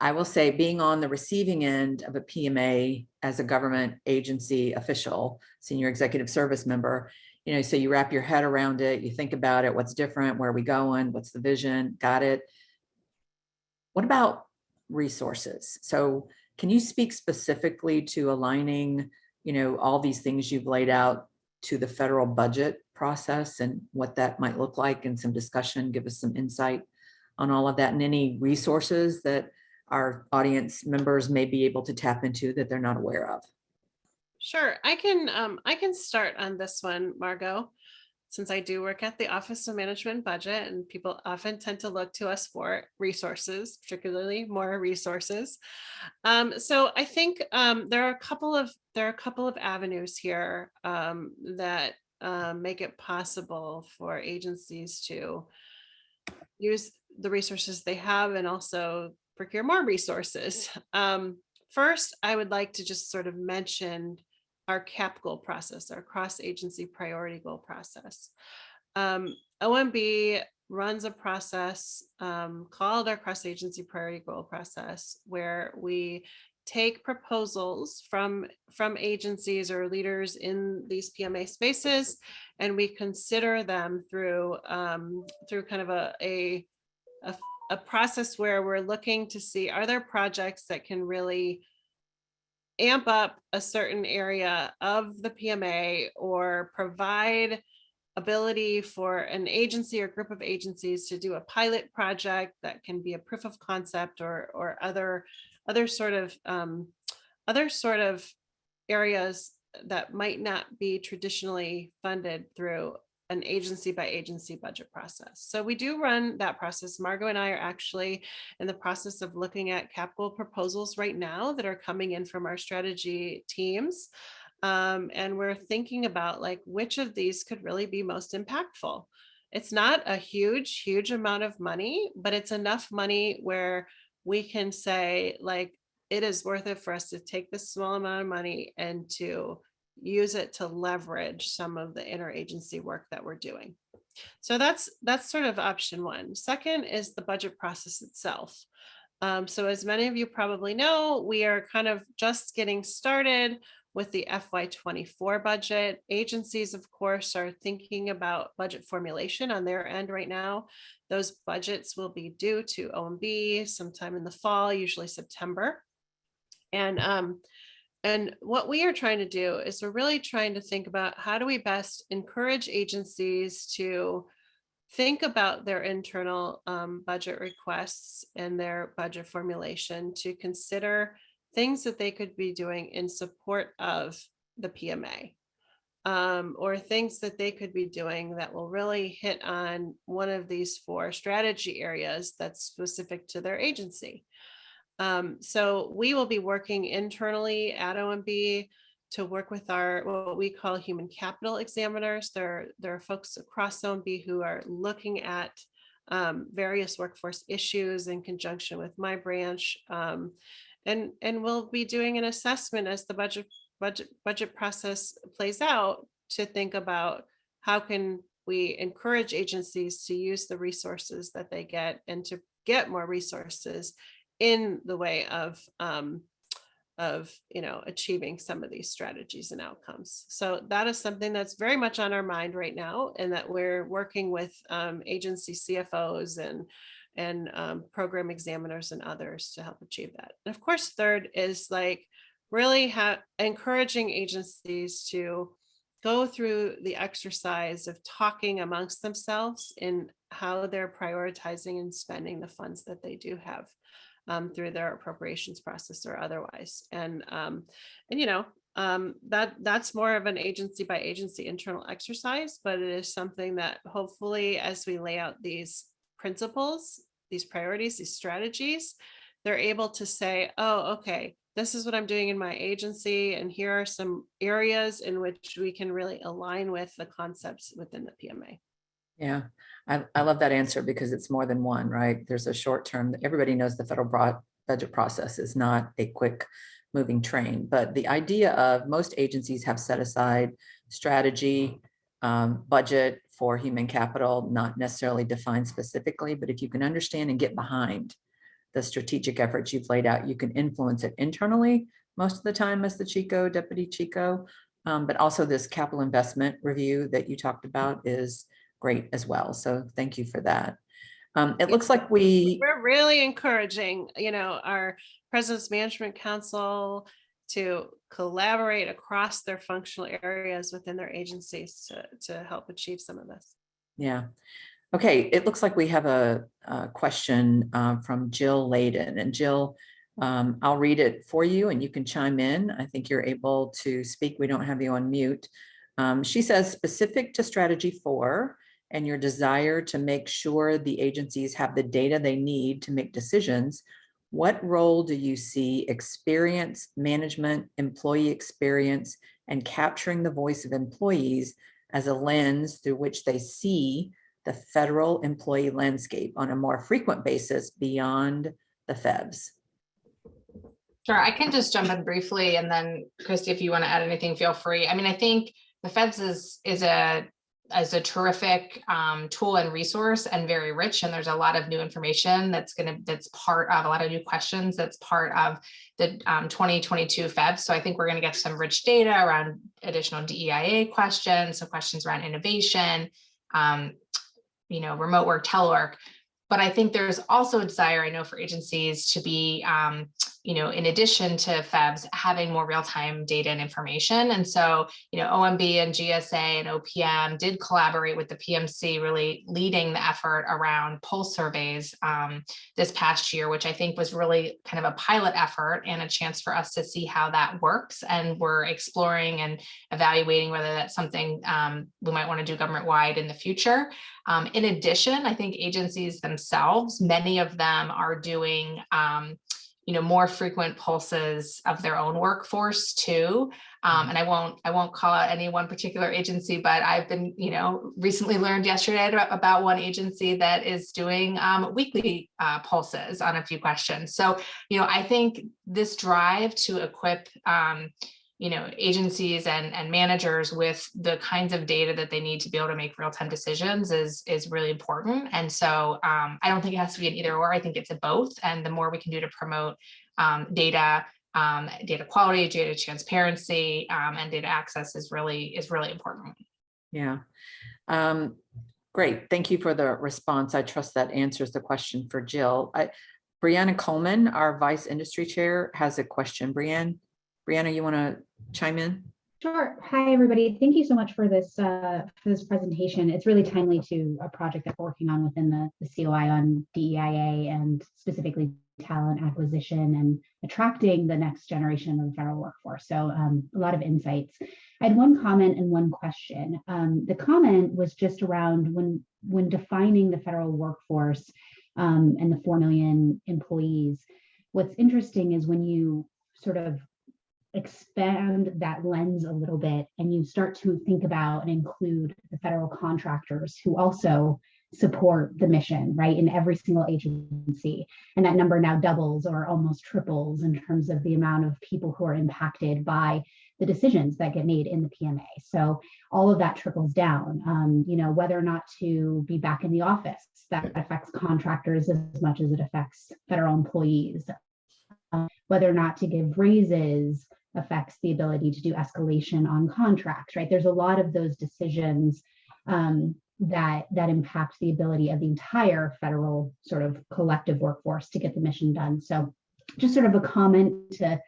I will say being on the receiving end of a PMA as a government agency official, senior executive service member, so you wrap your head around it, you think about it, what's different, where are we going, what's the vision, got it. What about resources? So can you speak specifically to aligning, all these things you've laid out to the federal budget process and what that might look like, and some discussion, give us some insight on all of that, and any resources that our audience members may be able to tap into that they're not aware of? Sure, I can start on this one, Margot, since I do work at the Office of Management and Budget, and people often tend to look to us for resources, particularly more resources. So I think there are a couple of avenues here that make it possible for agencies to use the resources they have and also procure more resources. First, I would like to just sort of mention our CAP goal process, our cross-agency priority goal process. OMB runs a process called our cross-agency priority goal process, where we take proposals from agencies or leaders in these PMA spaces, and we consider them through kind of a process where we're looking to see, are there projects that can really amp up a certain area of the PMA or provide ability for an agency or group of agencies to do a pilot project that can be a proof of concept or other sort of areas that might not be traditionally funded through an agency by agency budget process. So we do run that process. Margot and I are actually in the process of looking at capital proposals right now that are coming in from our strategy teams. And we're thinking about like which of these could really be most impactful. It's not a huge amount of money, but it's enough money where we can say like, it is worth it for us to take this small amount of money and to use it to leverage some of the interagency work that we're doing. So that's sort of option one. Second is the budget process itself. So as many of you probably know, we are kind of just getting started with the FY24 budget. Agencies, of course, are thinking about budget formulation on their end right now. Those budgets will be due to OMB sometime in the fall, usually September. And what we are trying to do is we're really trying to think about how do we best encourage agencies to think about their internal budget requests and their budget formulation, to consider things that they could be doing in support of the PMA, or things that they could be doing that will really hit on one of these 4 strategy areas that's specific to their agency. So we will be working internally at OMB to work with our, what we call human capital examiners. There are folks across OMB who are looking at various workforce issues in conjunction with my branch. And we'll be doing an assessment as the budget process plays out to think about how can we encourage agencies to use the resources that they get and to get more resources in the way of achieving some of these strategies and outcomes. So that is something that's very much on our mind right now, and that we're working with agency CFOs and program examiners and others to help achieve that. And of course, third is like really encouraging agencies to go through the exercise of talking amongst themselves in how they're prioritizing and spending the funds that they do have through their appropriations process or otherwise. And that's more of an agency by agency internal exercise, but it is something that hopefully as we lay out these principles, these priorities, these strategies, they're able to say, oh, okay, this is what I'm doing in my agency, and here are some areas in which we can really align with the concepts within the PMA. Yeah, I love that answer because it's more than one, right? There's a short term. Everybody knows the federal budget process is not a quick moving train, but the idea of most agencies have set aside strategy, budget for human capital, not necessarily defined specifically, but if you can understand and get behind the strategic efforts you've laid out, you can influence it internally most of the time as the Chico, Deputy Chico, but also this capital investment review that you talked about is great as well. So thank you for that. It looks like we're really encouraging, our President's Management Council to collaborate across their functional areas within their agencies to help achieve some of this. Yeah. Okay, it looks like we have a question from Jill Layden. And Jill, I'll read it for you and you can chime in. I think you're able to speak. We don't have you on mute. She says, specific to strategy 4 and your desire to make sure the agencies have the data they need to make decisions, what role do you see experience, management, employee experience, and capturing the voice of employees as a lens through which they see the federal employee landscape on a more frequent basis beyond the FEBs? Sure, I can just jump in briefly, and then Kristy, if you want to add anything, feel free. I mean, I think the FEBs is a terrific tool and resource and very rich, and there's a lot of new information that's part of a lot of new questions that's part of the 2022 FEBs. So I think we're going to get some rich data around additional DEIA questions, some questions around innovation, remote work, telework. But I think there's also a desire, I know, for agencies to be, in addition to FEBs, having more real-time data and information. And so, OMB and GSA and OPM did collaborate with the PMC, really leading the effort around pulse surveys this past year, which I think was really kind of a pilot effort and a chance for us to see how that works. And we're exploring and evaluating whether that's something we might want to do government-wide in the future. In addition, I think agencies themselves, many of them are doing more frequent pulses of their own workforce too. And I won't call out any one particular agency, but I've been, recently learned yesterday about one agency that is doing weekly pulses on a few questions. So, I think this drive to equip agencies and managers with the kinds of data that they need to be able to make real-time decisions is really important. And so I don't think it has to be an either or. I think it's a both. And the more we can do to promote data quality, data transparency, and data access is really important. Yeah. Great. Thank you for the response. I trust that answers the question for Jill. Brianna Coleman, our Vice Industry Chair, has a question. Brianna, you want to chime in? Sure. Hi, everybody. Thank you so much for this presentation. It's really timely to a project that we're working on within the COI on DEIA and specifically talent acquisition and attracting the next generation of the federal workforce. So a lot of insights. I had one comment and one question. The comment was just around when defining the federal workforce and the 4 million employees. What's interesting is when you sort of expand that lens a little bit and you start to think about and include the federal contractors who also support the mission, right, in every single agency. And that number now doubles or almost triples in terms of the amount of people who are impacted by the decisions that get made in the PMA. So all of that trickles down, whether or not to be back in the office, that affects contractors as much as it affects federal employees. Whether or not to give raises affects the ability to do escalation on contracts, right? There's a lot of those decisions that impact the ability of the entire federal sort of collective workforce to get the mission done. So just sort of a comment to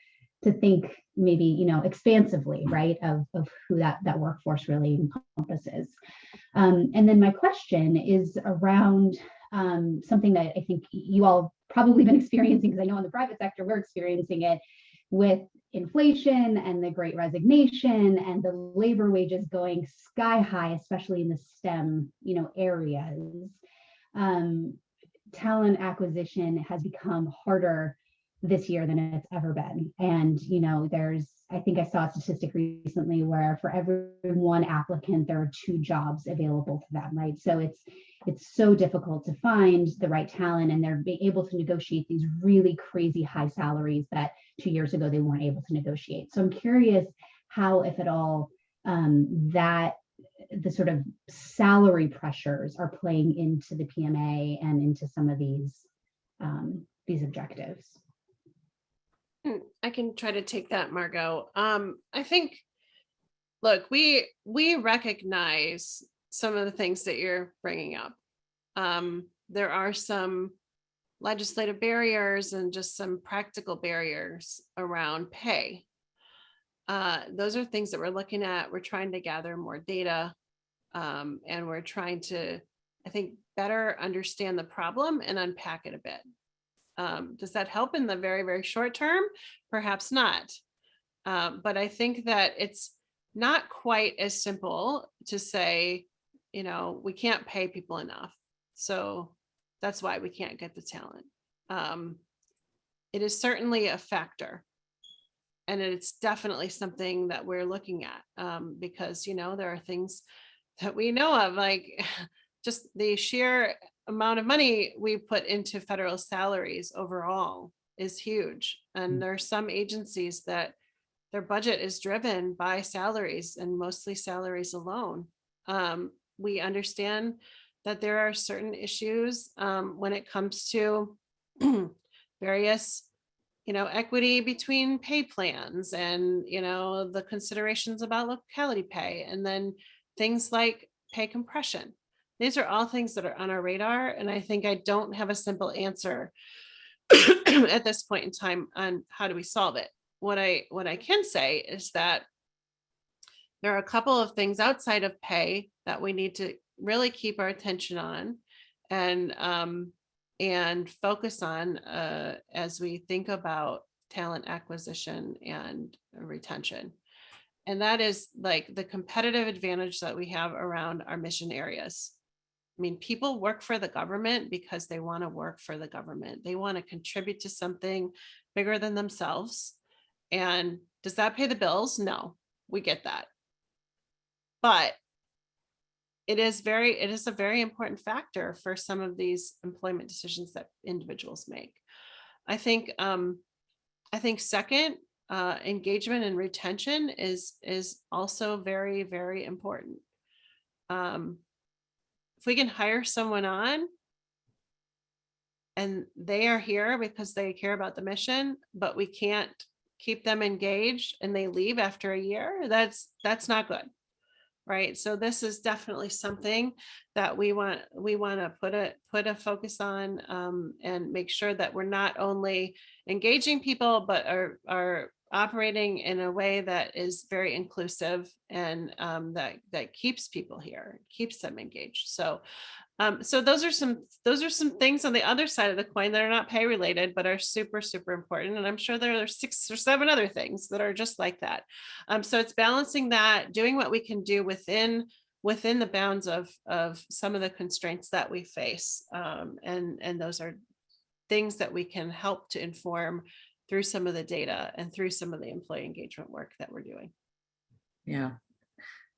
think maybe, expansively, right, of who that workforce really encompasses. And then my question is around something that I think you all probably been experiencing, because I know in the private sector, we're experiencing it with inflation and the Great Resignation and the labor wages going sky high, especially in the STEM, areas. Talent acquisition has become harder this year than it's ever been. And, you know, I think I saw a statistic recently where for every one applicant, there are 2 jobs available to them, right? So it's so difficult to find the right talent, and they're being able to negotiate these really crazy high salaries that 2 years ago they weren't able to negotiate. So I'm curious how, if at all, that the sort of salary pressures are playing into the PMA and into some of these objectives. I can try to take that, Margot. I think, look, we recognize some of the things that you're bringing up. There are some legislative barriers and just some practical barriers around pay. Those are things that we're looking at. We're trying to gather more data, and we're trying to, I think, better understand the problem and unpack it a bit. Does that help in the very, very short term? Perhaps not. But I think that it's not quite as simple to say, you know, we can't pay people enough, so that's why we can't get the talent. It is certainly a factor. And it's definitely something that we're looking at, because, you know, there are things that we know of, like just the sheer amount of money we put into federal salaries overall is huge. And there are some agencies that their budget is driven by salaries, and mostly salaries alone. We understand that there are certain issues when it comes to various, you know, equity between pay plans, and, you know, the considerations about locality pay, and then things like pay compression. These are all things that are on our radar. And I think I don't have a simple answer at this point in time on how do we solve it. What I can say is that there are a couple of things outside of pay that we need to really keep our attention on and focus on as we think about talent acquisition and retention. And that is like the competitive advantage that we have around our mission areas. I mean, people work for the government because they want to work for the government. They want to contribute to something bigger than themselves. And does that pay the bills? No, we get that. But it is a very important factor for some of these employment decisions that individuals make. I think second, engagement and retention is also very, very important. If we can hire someone on and they are here because they care about the mission, but we can't keep them engaged and they leave after a year, that's not good. Right. So this is definitely something that we want to put a focus on, and make sure that we're not only engaging people, but are operating in a way that is very inclusive and that keeps people here, keeps them engaged. So those are some things on the other side of the coin that are not pay related, but are super, super important. And I'm sure there are 6 or 7 other things that are just like that. So it's balancing that, doing what we can do within the bounds of some of the constraints that we face. And those are things that we can help to inform through some of the data and through some of the employee engagement work that we're doing. Yeah,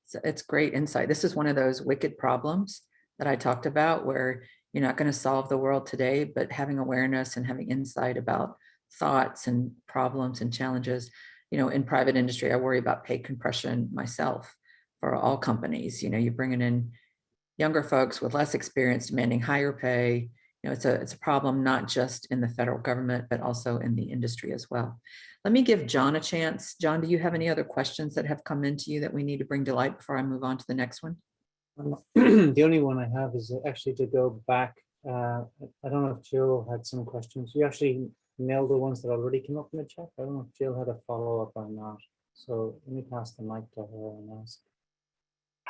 so it's great insight. This is one of those wicked problems that I talked about, where you're not going to solve the world today, but having awareness and having insight about thoughts and problems and challenges. You know, in private industry, I worry about pay compression myself for all companies. You know, you're bringing in younger folks with less experience demanding higher pay. You know, it's a problem not just in the federal government, but also in the industry as well. Let me give John a chance. John, do you have any other questions that have come into you that we need to bring to light before I move on to the next one? The only one I have is actually to go back. I don't know if Jill had some questions. You actually nailed the ones that already came up in the chat. I don't know if Jill had a follow-up or not. So let me pass the mic to her and ask.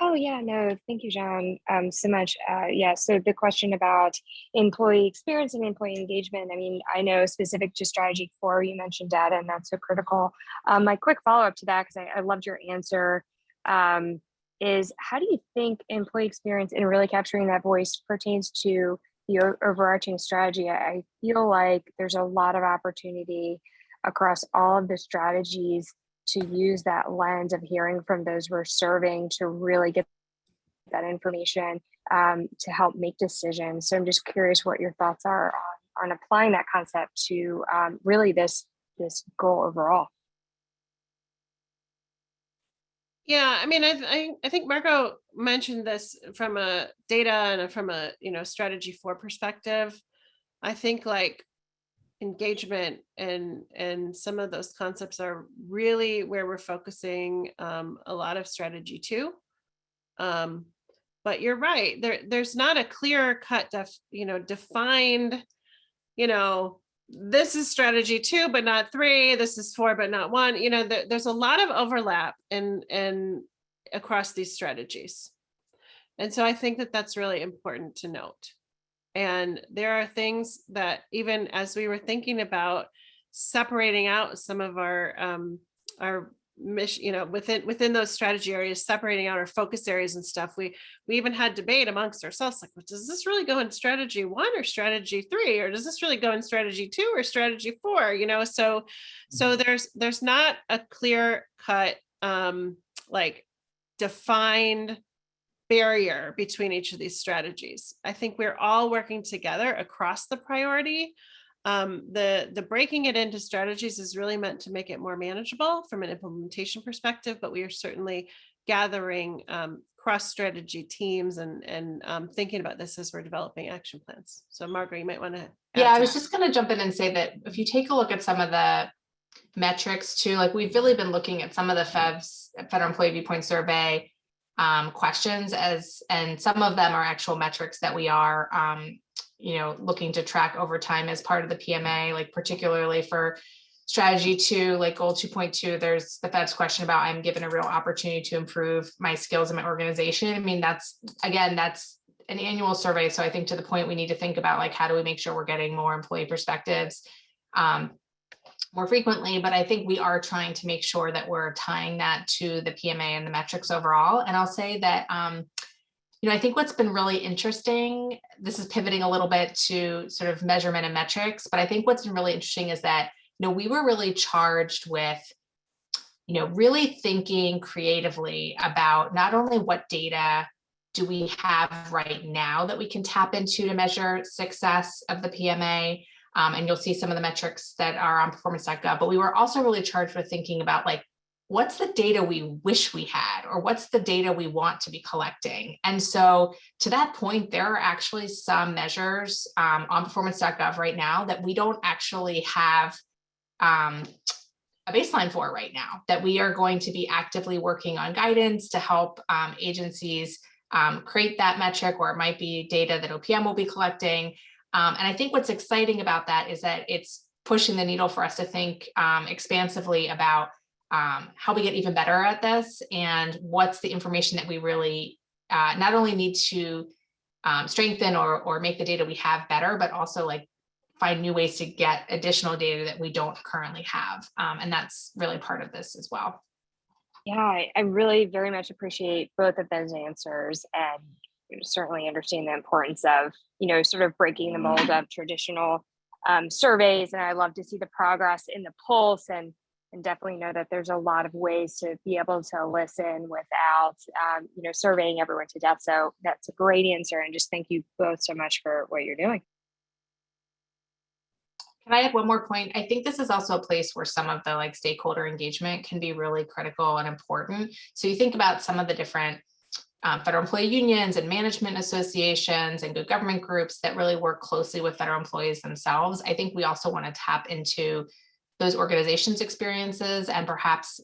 Oh yeah, no, thank you, John, so much. Yeah, so the question about employee experience and employee engagement, I mean, I know specific to Strategy 4, you mentioned data, and that's so critical. My quick follow-up to that, because I loved your answer, is how do you think employee experience and really capturing that voice pertains to the overarching strategy, I feel like there's a lot of opportunity across all of the strategies to use that lens of hearing from those we're serving to really get that information to help make decisions. So I'm just curious what your thoughts are on applying that concept to really this goal overall. Yeah, I mean, I think Margot mentioned this from a data and from a strategy 4 perspective. I think like engagement and some of those concepts are really where we're focusing a lot of strategy 2. But you're right. There's not a clear cut, defined. This is strategy 2, but not 3. This is 4, but not 1. There's a lot of overlap in across these strategies, and so I think that that's really important to note. And there are things that even as we were thinking about separating out some of our mission, within those strategy areas, separating out our focus areas and stuff, we even had debate amongst ourselves, like, well, does this really go in strategy 1 or strategy 3, or does this really go in strategy 2 or strategy 4? So there's not a clear cut like defined barrier between each of these strategies. I think we're all working together across the priority. The breaking it into strategies is really meant to make it more manageable from an implementation perspective, but we are certainly gathering cross-strategy teams and thinking about this as we're developing action plans. So Margot, you might want to. Yeah, I was just going to jump in and say that if you take a look at some of the metrics too, like we've really been looking at some of the Federal Employee Viewpoint Survey questions and some of them are actual metrics that we are looking to track over time as part of the PMA, like particularly for strategy 2, like goal 2.2, there's the Fed's question about I'm given a real opportunity to improve my skills in my organization. I mean, that's an annual survey. So I think to the point we need to think about like, how do we make sure we're getting more employee perspectives more frequently, but I think we are trying to make sure that we're tying that to the PMA and the metrics overall. And I'll say that, I think what's been really interesting, this is pivoting a little bit to sort of measurement and metrics, but I think what's been really interesting is that, we were really charged with, really thinking creatively about not only what data do we have right now that we can tap into to measure success of the PMA, and you'll see some of the metrics that are on performance.gov, but we were also really charged with thinking about like, what's the data we wish we had, or what's the data we want to be collecting? And so to that point, there are actually some measures on performance.gov right now that we don't actually have a baseline for right now, that we are going to be actively working on guidance to help agencies create that metric, or it might be data that OPM will be collecting. And I think what's exciting about that is that it's pushing the needle for us to think expansively about how we get even better at this, and what's the information that we really not only need to strengthen or make the data we have better, but also like find new ways to get additional data that we don't currently have. And that's really part of this as well. Yeah, I really very much appreciate both of those answers, and certainly understand the importance of, sort of breaking the mold of traditional surveys. And I love to see the progress in the pulse, and definitely know that there's a lot of ways to be able to listen without, surveying everyone to death. So that's a great answer. And just thank you both so much for what you're doing. Can I add one more point? I think this is also a place where some of the like stakeholder engagement can be really critical and important. So you think about some of the different federal employee unions and management associations and good government groups that really work closely with federal employees themselves. I think we also want to tap into those organizations' experiences and perhaps,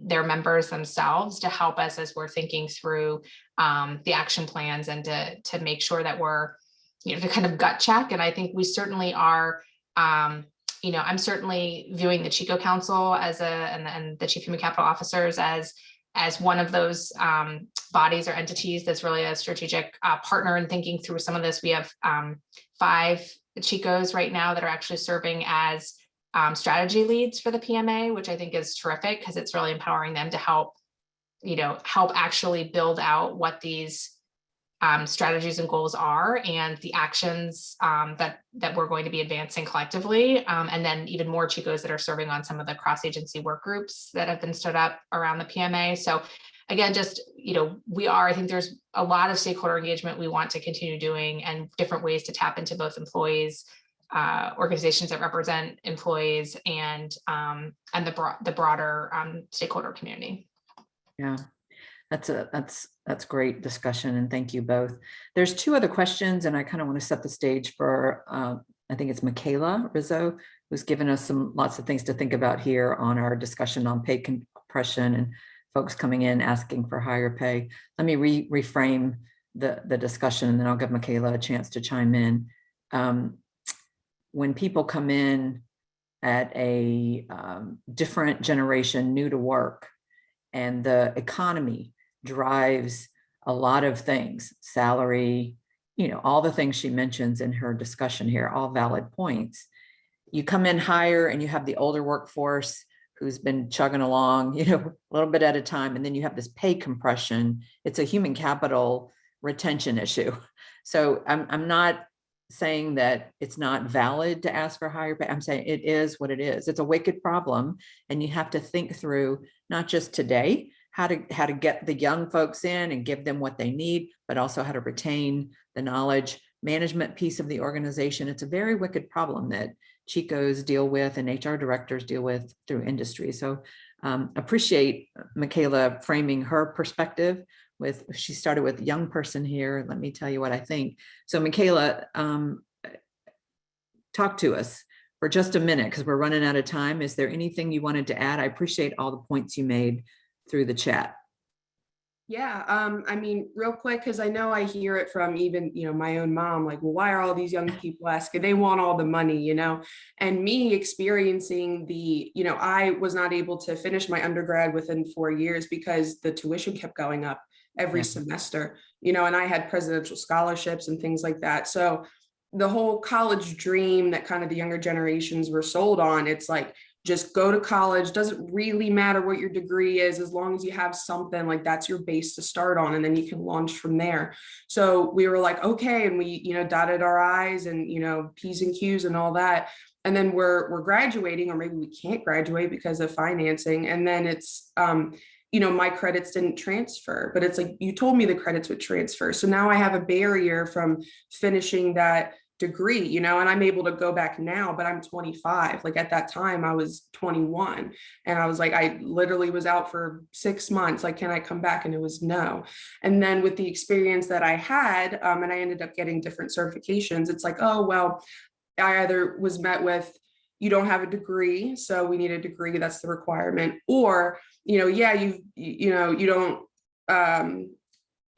their members themselves to help us as we're thinking through the action plans, and to make sure that we're, to kind of gut check. And I think we certainly are, I'm certainly viewing the Chico Council and the Chief Human Capital Officers as one of those bodies or entities that's really a strategic partner in thinking through some of this. We have 5 Chicos right now that are actually serving as strategy leads for the PMA, which I think is terrific, because it's really empowering them to help actually build out what these strategies and goals are, and the actions that we're going to be advancing collectively, and then even more Chicos that are serving on some of the cross-agency work groups that have been stood up around the PMA. So again, just, I think there's a lot of stakeholder engagement we want to continue doing, and different ways to tap into both employees, organizations that represent employees, and the broader stakeholder community. Yeah. That's great discussion, and thank you both. There's two other questions, and I kind of want to set the stage for I think it's Michaela Rizzo, who's given us lots of things to think about here on our discussion on pay compression and folks coming in asking for higher pay. Let me reframe the discussion, and then I'll give Michaela a chance to chime in. When people come in at a different generation, new to work, and the economy drives a lot of things, salary, all the things she mentions in her discussion here, all valid points. You come in higher and you have the older workforce who's been chugging along, a little bit at a time, and then you have this pay compression. It's a human capital retention issue. So I'm not saying that it's not valid to ask for higher pay. I'm saying it is what it is. It's a wicked problem, and you have to think through not just today, how to get the young folks in and give them what they need, but also how to retain the knowledge management piece of the organization. It's a very wicked problem that Chicos deal with and HR directors deal with through industry. So appreciate Michaela framing her perspective with, she started with young person here. Let me tell you what I think. So Michaela, talk to us for just a minute, because we're running out of time. Is there anything you wanted to add? I appreciate all the points you made through the chat. Yeah, I mean, real quick, because I know I hear it from even, my own mom, like, well, why are all these young people asking? They want all the money, and me experiencing I was not able to finish my undergrad within 4 years because the tuition kept going up every semester, and I had presidential scholarships and things like that. So the whole college dream that kind of the younger generations were sold on, it's like, just go to college. Doesn't really matter what your degree is, as long as you have something, like that's your base to start on, and then you can launch from there. So we were like, okay, and we dotted our I's and P's and Q's and all that, and then we're graduating, or maybe we can't graduate because of financing, and then it's my credits didn't transfer, but it's like, you told me the credits would transfer, so now I have a barrier from finishing that degree, and I'm able to go back now, but I'm 25. Like at that time I was 21, and I was like, I literally was out for 6 months. Like, can I come back? And it was no. And then with the experience that I had, and I ended up getting different certifications, it's like, oh, well, I either was met with, you don't have a degree, so we need a degree, that's the requirement, or, you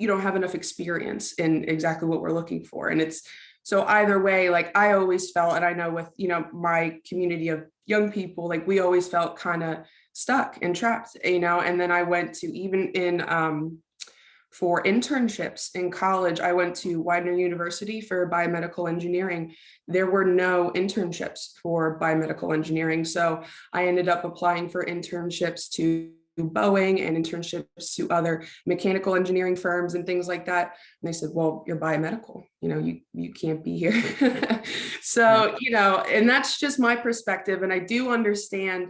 don't have enough experience in exactly what we're looking for. And it's, so either way, like I always felt, and I know with, my community of young people, like we always felt kind of stuck and trapped, and then I went to, even in, for internships in college, I went to Widener University for biomedical engineering. There were no internships for biomedical engineering. So I ended up applying for internships to Boeing and internships to other mechanical engineering firms and things like that. And they said, well, you're biomedical, you can't be here. So, and that's just my perspective. And I do understand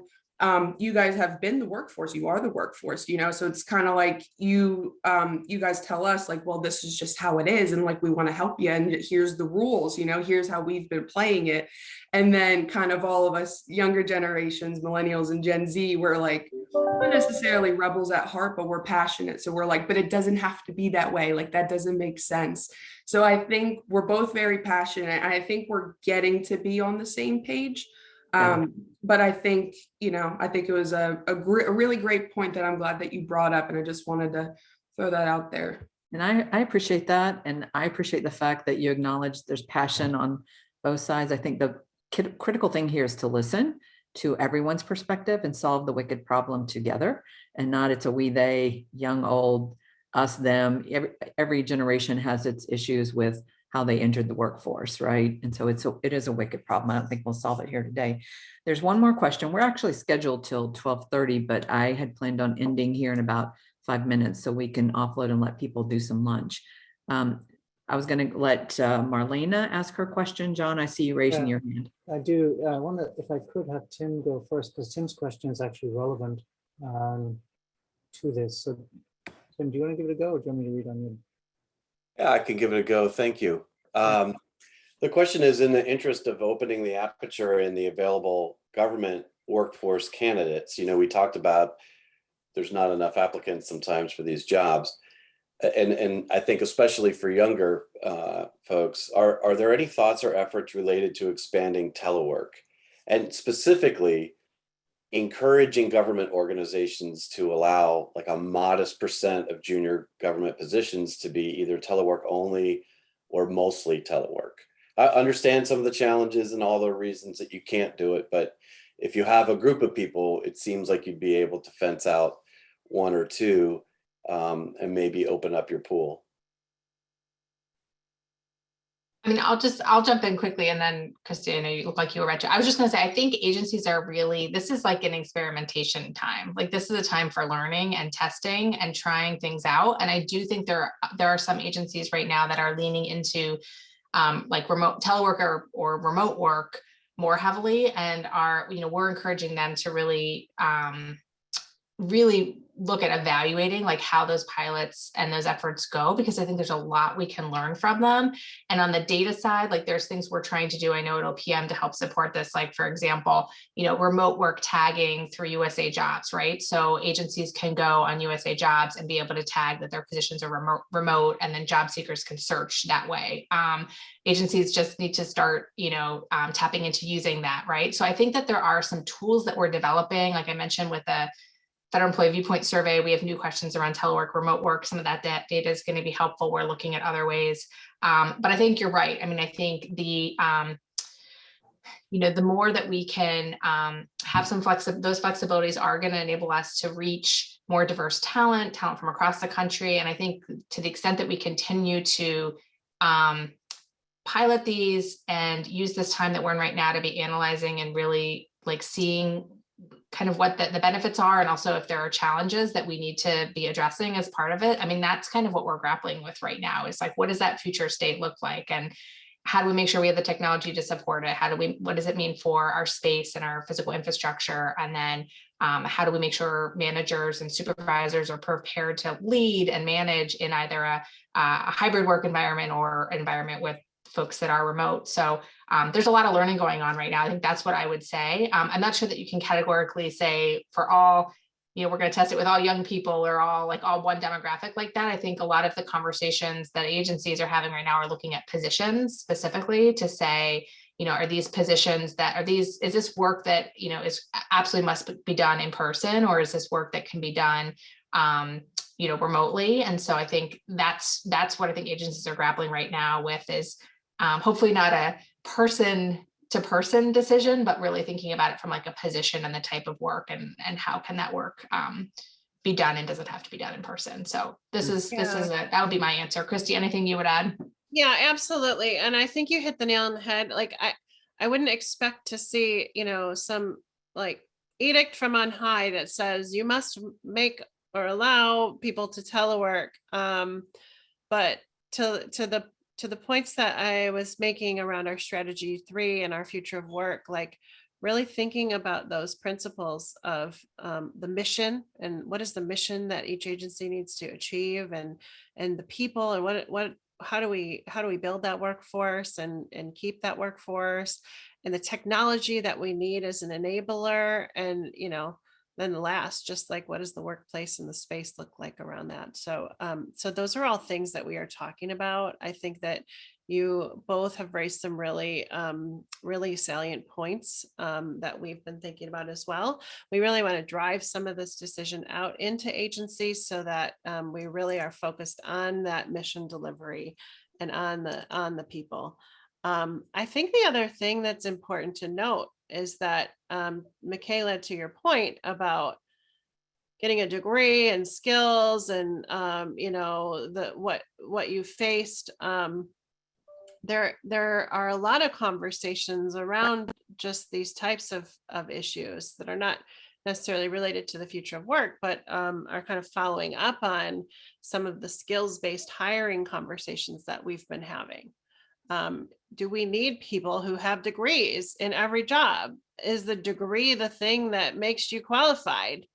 you guys have been the workforce, you are the workforce, so it's kind of like you guys tell us like, well, this is just how it is. And like, we want to help you. And here's the rules, here's how we've been playing it. And then kind of all of us younger generations, millennials and Gen Z, we're like, not necessarily rebels at heart, but we're passionate. So we're like, but it doesn't have to be that way. Like, that doesn't make sense. So I think we're both very passionate. And I think we're getting to be on the same page. But I think, I think it was a really great point that I'm glad that you brought up. And I just wanted to throw that out there. And I appreciate that. And I appreciate the fact that you acknowledge there's passion on both sides. I think the critical thing here is to listen to everyone's perspective and solve the wicked problem together, and not it's a we, they, young, old, us, them. Every generation has its issues with how they entered the workforce, right? And so it is a wicked problem. I don't think we'll solve it here today. There's one more question. We're actually scheduled till 12:30, but I had planned on ending here in about 5 minutes so we can offload and let people do some lunch. I was going to let Marlena ask her question. John, I see you raising Yeah. your hand. I do. I wonder if I could have Tim go first, because Tim's question is actually relevant to this. So, Tim, do you want to give it a go, or do you want me to read on you? Yeah, I can give it a go. Thank you. The question is, in the interest of opening the aperture in the available government workforce candidates, we talked about there's not enough applicants sometimes for these jobs. And I think especially for younger folks, are there any thoughts or efforts related to expanding telework, and specifically encouraging government organizations to allow like a modest % of junior government positions to be either telework only or mostly telework? I understand some of the challenges and all the reasons that you can't do it, but if you have a group of people, it seems like you'd be able to fence out one or two and maybe open up your pool. I mean, I'll jump in quickly, and then Kristy, I know you look like you were ready. I was just gonna say, I think agencies are really, this is like an experimentation time. Like this is a time for learning and testing and trying things out. And I do think there are some agencies right now that are leaning into like remote telework or remote work more heavily, and we're encouraging them to really look at evaluating like how those pilots and those efforts go, because I think there's a lot we can learn from them. And on the data side, like there's things we're trying to do, I know at OPM, to help support this, like for example, remote work tagging through USA Jobs, right? So agencies can go on USA Jobs and be able to tag that their positions are remote, and then job seekers can search that way. Agencies just need to start, tapping into using that, right? So I think that there are some tools that we're developing, like I mentioned with the Federal Employee Viewpoint Survey. We have new questions around telework, remote work. Some of that data is going to be helpful. We're looking at other ways. But I think you're right. I mean, I think the more that we can have some those flexibilities are going to enable us to reach more diverse talent from across the country. And I think to the extent that we continue to pilot these and use this time that we're in right now to be analyzing and really like seeing kind of what the benefits are, and also if there are challenges that we need to be addressing as part of it. I mean, that's kind of what we're grappling with right now, is like, what does that future state look like? And how do we make sure we have the technology to support it? What does it mean for our space and our physical infrastructure? And then how do we make sure managers and supervisors are prepared to lead and manage in either a hybrid work environment or environment with folks that are remote? So there's a lot of learning going on right now. I think that's what I would say. I'm not sure that you can categorically say for all, we're going to test it with all young people or all one demographic like that. I think a lot of the conversations that agencies are having right now are looking at positions specifically to say, are these positions is this work that, is absolutely must be done in person, or is this work that can be done remotely? And so I think that's what I think agencies are grappling right now with, is hopefully not a person-to-person decision, but really thinking about it from like a position and the type of work and how can that work be done, and does it have to be done in person? So that would be my answer. Kristy, anything you would add? Yeah, absolutely. And I think you hit the nail on the head. Like I wouldn't expect to see, some like edict from on high that says you must make or allow people to telework. But to the points that I was making around our strategy 3 and our future of work, like really thinking about those principles of the mission, and what is the mission that each agency needs to achieve, and the people, and how do we build that workforce and keep that workforce, and the technology that we need as an enabler, and then the last, just like, what does the workplace and the space look like around that? So those are all things that we are talking about. I think that you both have raised some really salient points that we've been thinking about as well. We really want to drive some of this decision out into agencies so that we really are focused on that mission delivery and on the people. I think the other thing that's important to note is that, Michaela, to your point about getting a degree and skills and, what you faced, there are a lot of conversations around just these types of issues that are not necessarily related to the future of work, but are kind of following up on some of the skills-based hiring conversations that we've been having. Do we need people who have degrees in every job? Is the degree the thing that makes you qualified?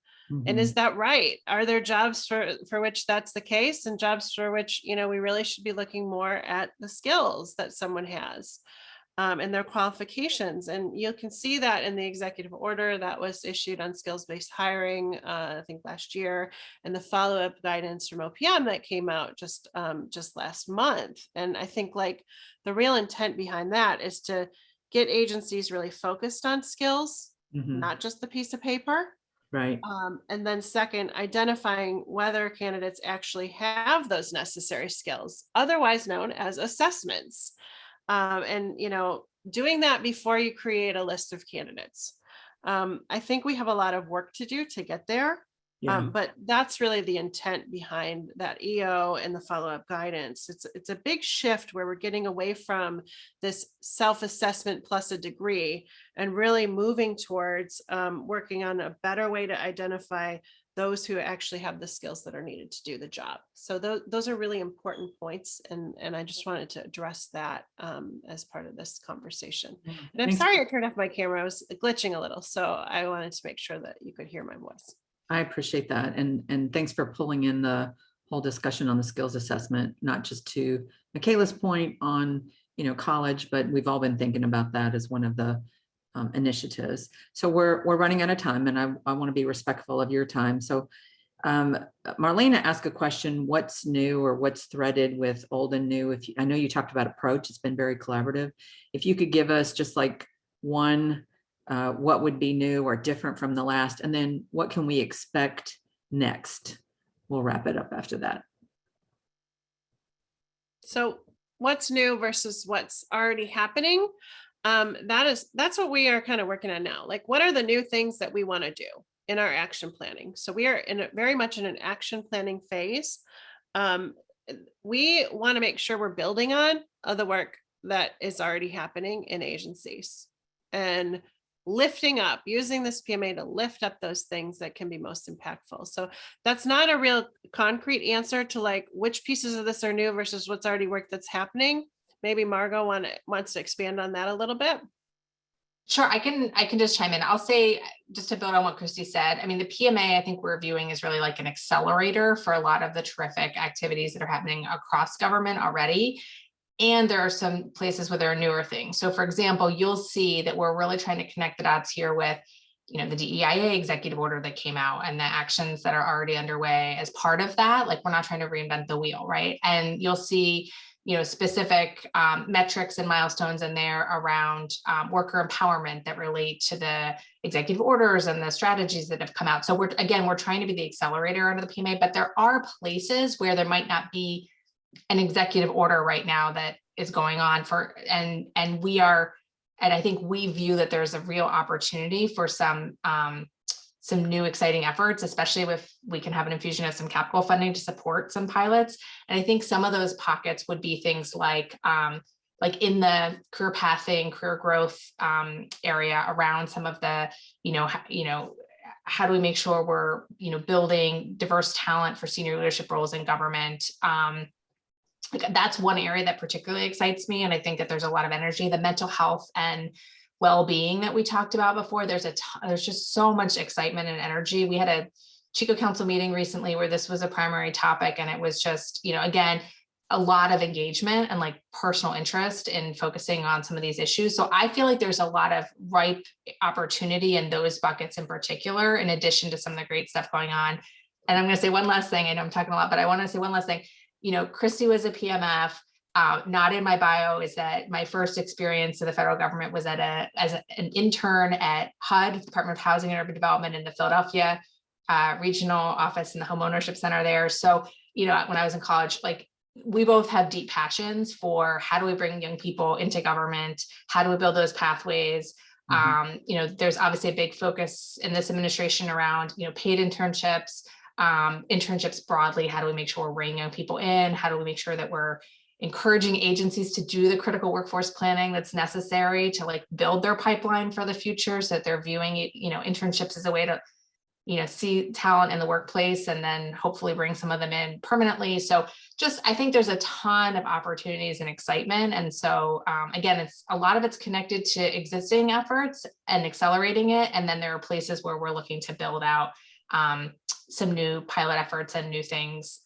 And is that right? Are there jobs for which that's the case, and jobs for which, we really should be looking more at the skills that someone has and their qualifications? And you can see that in the executive order that was issued on skills-based hiring, I think last year, and the follow-up guidance from OPM that came out just last month. And I think like the real intent behind that is to get agencies really focused on skills, not just the piece of paper. Right. And then second, identifying whether candidates actually have those necessary skills, otherwise known as assessments. And, doing that before you create a list of candidates. I think we have a lot of work to do to get there. But that's really the intent behind that EO and the follow-up guidance. It's a big shift where we're getting away from this self-assessment plus a degree and really moving towards working on a better way to identify those who actually have the skills that are needed to do the job. So those are really important points. And I just wanted to address that as part of this conversation. And I'm sorry I turned off my camera. I was glitching a little. So I wanted to make sure that you could hear my voice. I appreciate that. And thanks for pulling in the whole discussion on the skills assessment, not just to Michaela's point on, college, but we've all been thinking about that as one of the initiatives. So we're running out of time, and I want to be respectful of your time. So Marlena asked a question, what's new or what's threaded with old and new? I know you talked about approach, it's been very collaborative. If you could give us just like one, what would be new or different from the last, and then what can we expect next? We'll wrap it up after that. So what's new versus what's already happening? That's what we are kind of working on now. Like, what are the new things that we want to do in our action planning? So we are very much in an action planning phase. We want to make sure we're building on the work that is already happening in agencies and lifting up, using this PMA to lift up those things that can be most impactful. So that's not a real concrete answer to like which pieces of this are new versus what's already work that's happening. Maybe Margot wants to expand on that a little bit. Sure, I can just chime in. I'll say, just to build on what Kristy said, I mean, the PMA I think we're viewing is really like an accelerator for a lot of the terrific activities that are happening across government already. And there are some places where there are newer things. So for example, you'll see that we're really trying to connect the dots here with, the DEIA executive order that came out and the actions that are already underway as part of that. Like, we're not trying to reinvent the wheel, right? And you'll see, specific metrics and milestones in there around worker empowerment that relate to the executive orders and the strategies that have come out. So we're trying to be the accelerator under the PMA, but there are places where there might not be an executive order right now that is going on and I think we view that there's a real opportunity for some new exciting efforts, especially if we can have an infusion of some capital funding to support some pilots. And I think some of those pockets would be things like in the career pathing, career growth area around some of the, how do we make sure we're, building diverse talent for senior leadership roles in government? That's one area that particularly excites me. And I think that there's a lot of energy, the mental health and well-being that we talked about before. There's just so much excitement and energy. We had a Chico Council meeting recently where this was a primary topic, and it was just, again, a lot of engagement and like personal interest in focusing on some of these issues. So I feel like there's a lot of ripe opportunity in those buckets in particular, in addition to some of the great stuff going on. And I'm going to say one last thing. I know I'm talking a lot, but I want to say one last thing. Kristy was a PMF. Not in my bio is that my first experience in the federal government was as an intern at HUD, Department of Housing and Urban Development, in the Philadelphia regional office in the home ownership center there. So, when I was in college, like, we both have deep passions for how do we bring young people into government? How do we build those pathways? There's obviously a big focus in this administration around, paid internships, internships broadly. How do we make sure we're bringing young people in? How do we make sure that we're encouraging agencies to do the critical workforce planning that's necessary to like build their pipeline for the future, so that they're viewing, internships as a way to see talent in the workplace and then hopefully bring some of them in permanently. So I think there's a ton of opportunities and excitement. And so again, a lot of it's connected to existing efforts and accelerating it. And then there are places where we're looking to build out some new pilot efforts and new things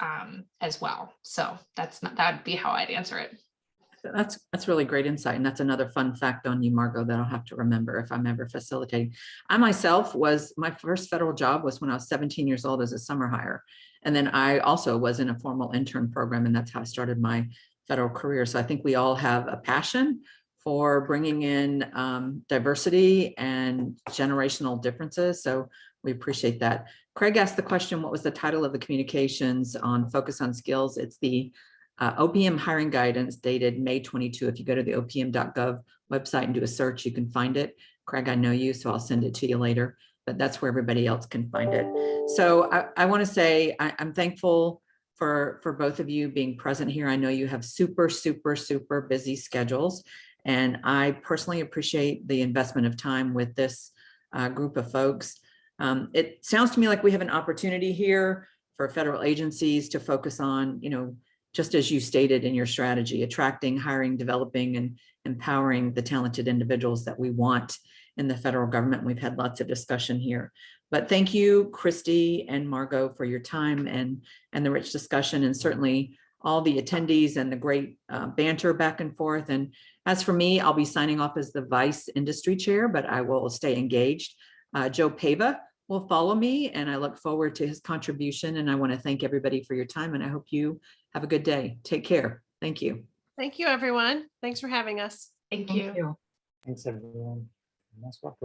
as well. So that'd be how I'd answer it. That's really great insight. And that's another fun fact on you, Margot, that I'll have to remember if I'm ever facilitating. I myself my first federal job was when I was 17 years old as a summer hire. And then I also was in a formal intern program, and that's how I started my federal career. So I think we all have a passion for bringing in diversity and generational differences. So we appreciate that. Craig asked the question, what was the title of the communications on focus on skills? It's the OPM hiring guidance dated May 22. If you go to the opm.gov website and do a search, you can find it. Craig, I know you, so I'll send it to you later, but that's where everybody else can find it. So I want to say I'm thankful for both of you being present here. I know you have super, super, super busy schedules, and I personally appreciate the investment of time with this group of folks. It sounds to me like we have an opportunity here for federal agencies to focus on, just as you stated in your strategy, attracting, hiring, developing, and empowering the talented individuals that we want in the federal government. We've had lots of discussion here. But thank you, Kristy and Margot, for your time and the rich discussion, and certainly all the attendees and the great banter back and forth. And as for me, I'll be signing off as the Vice Industry Chair, but I will stay engaged. Joe Pava will follow me, and I look forward to his contribution. And I want to thank everybody for your time, and I hope you have a good day. Take care. Thank you. Thank you, everyone. Thanks for having us. Thank you. Thanks, everyone. Nice work.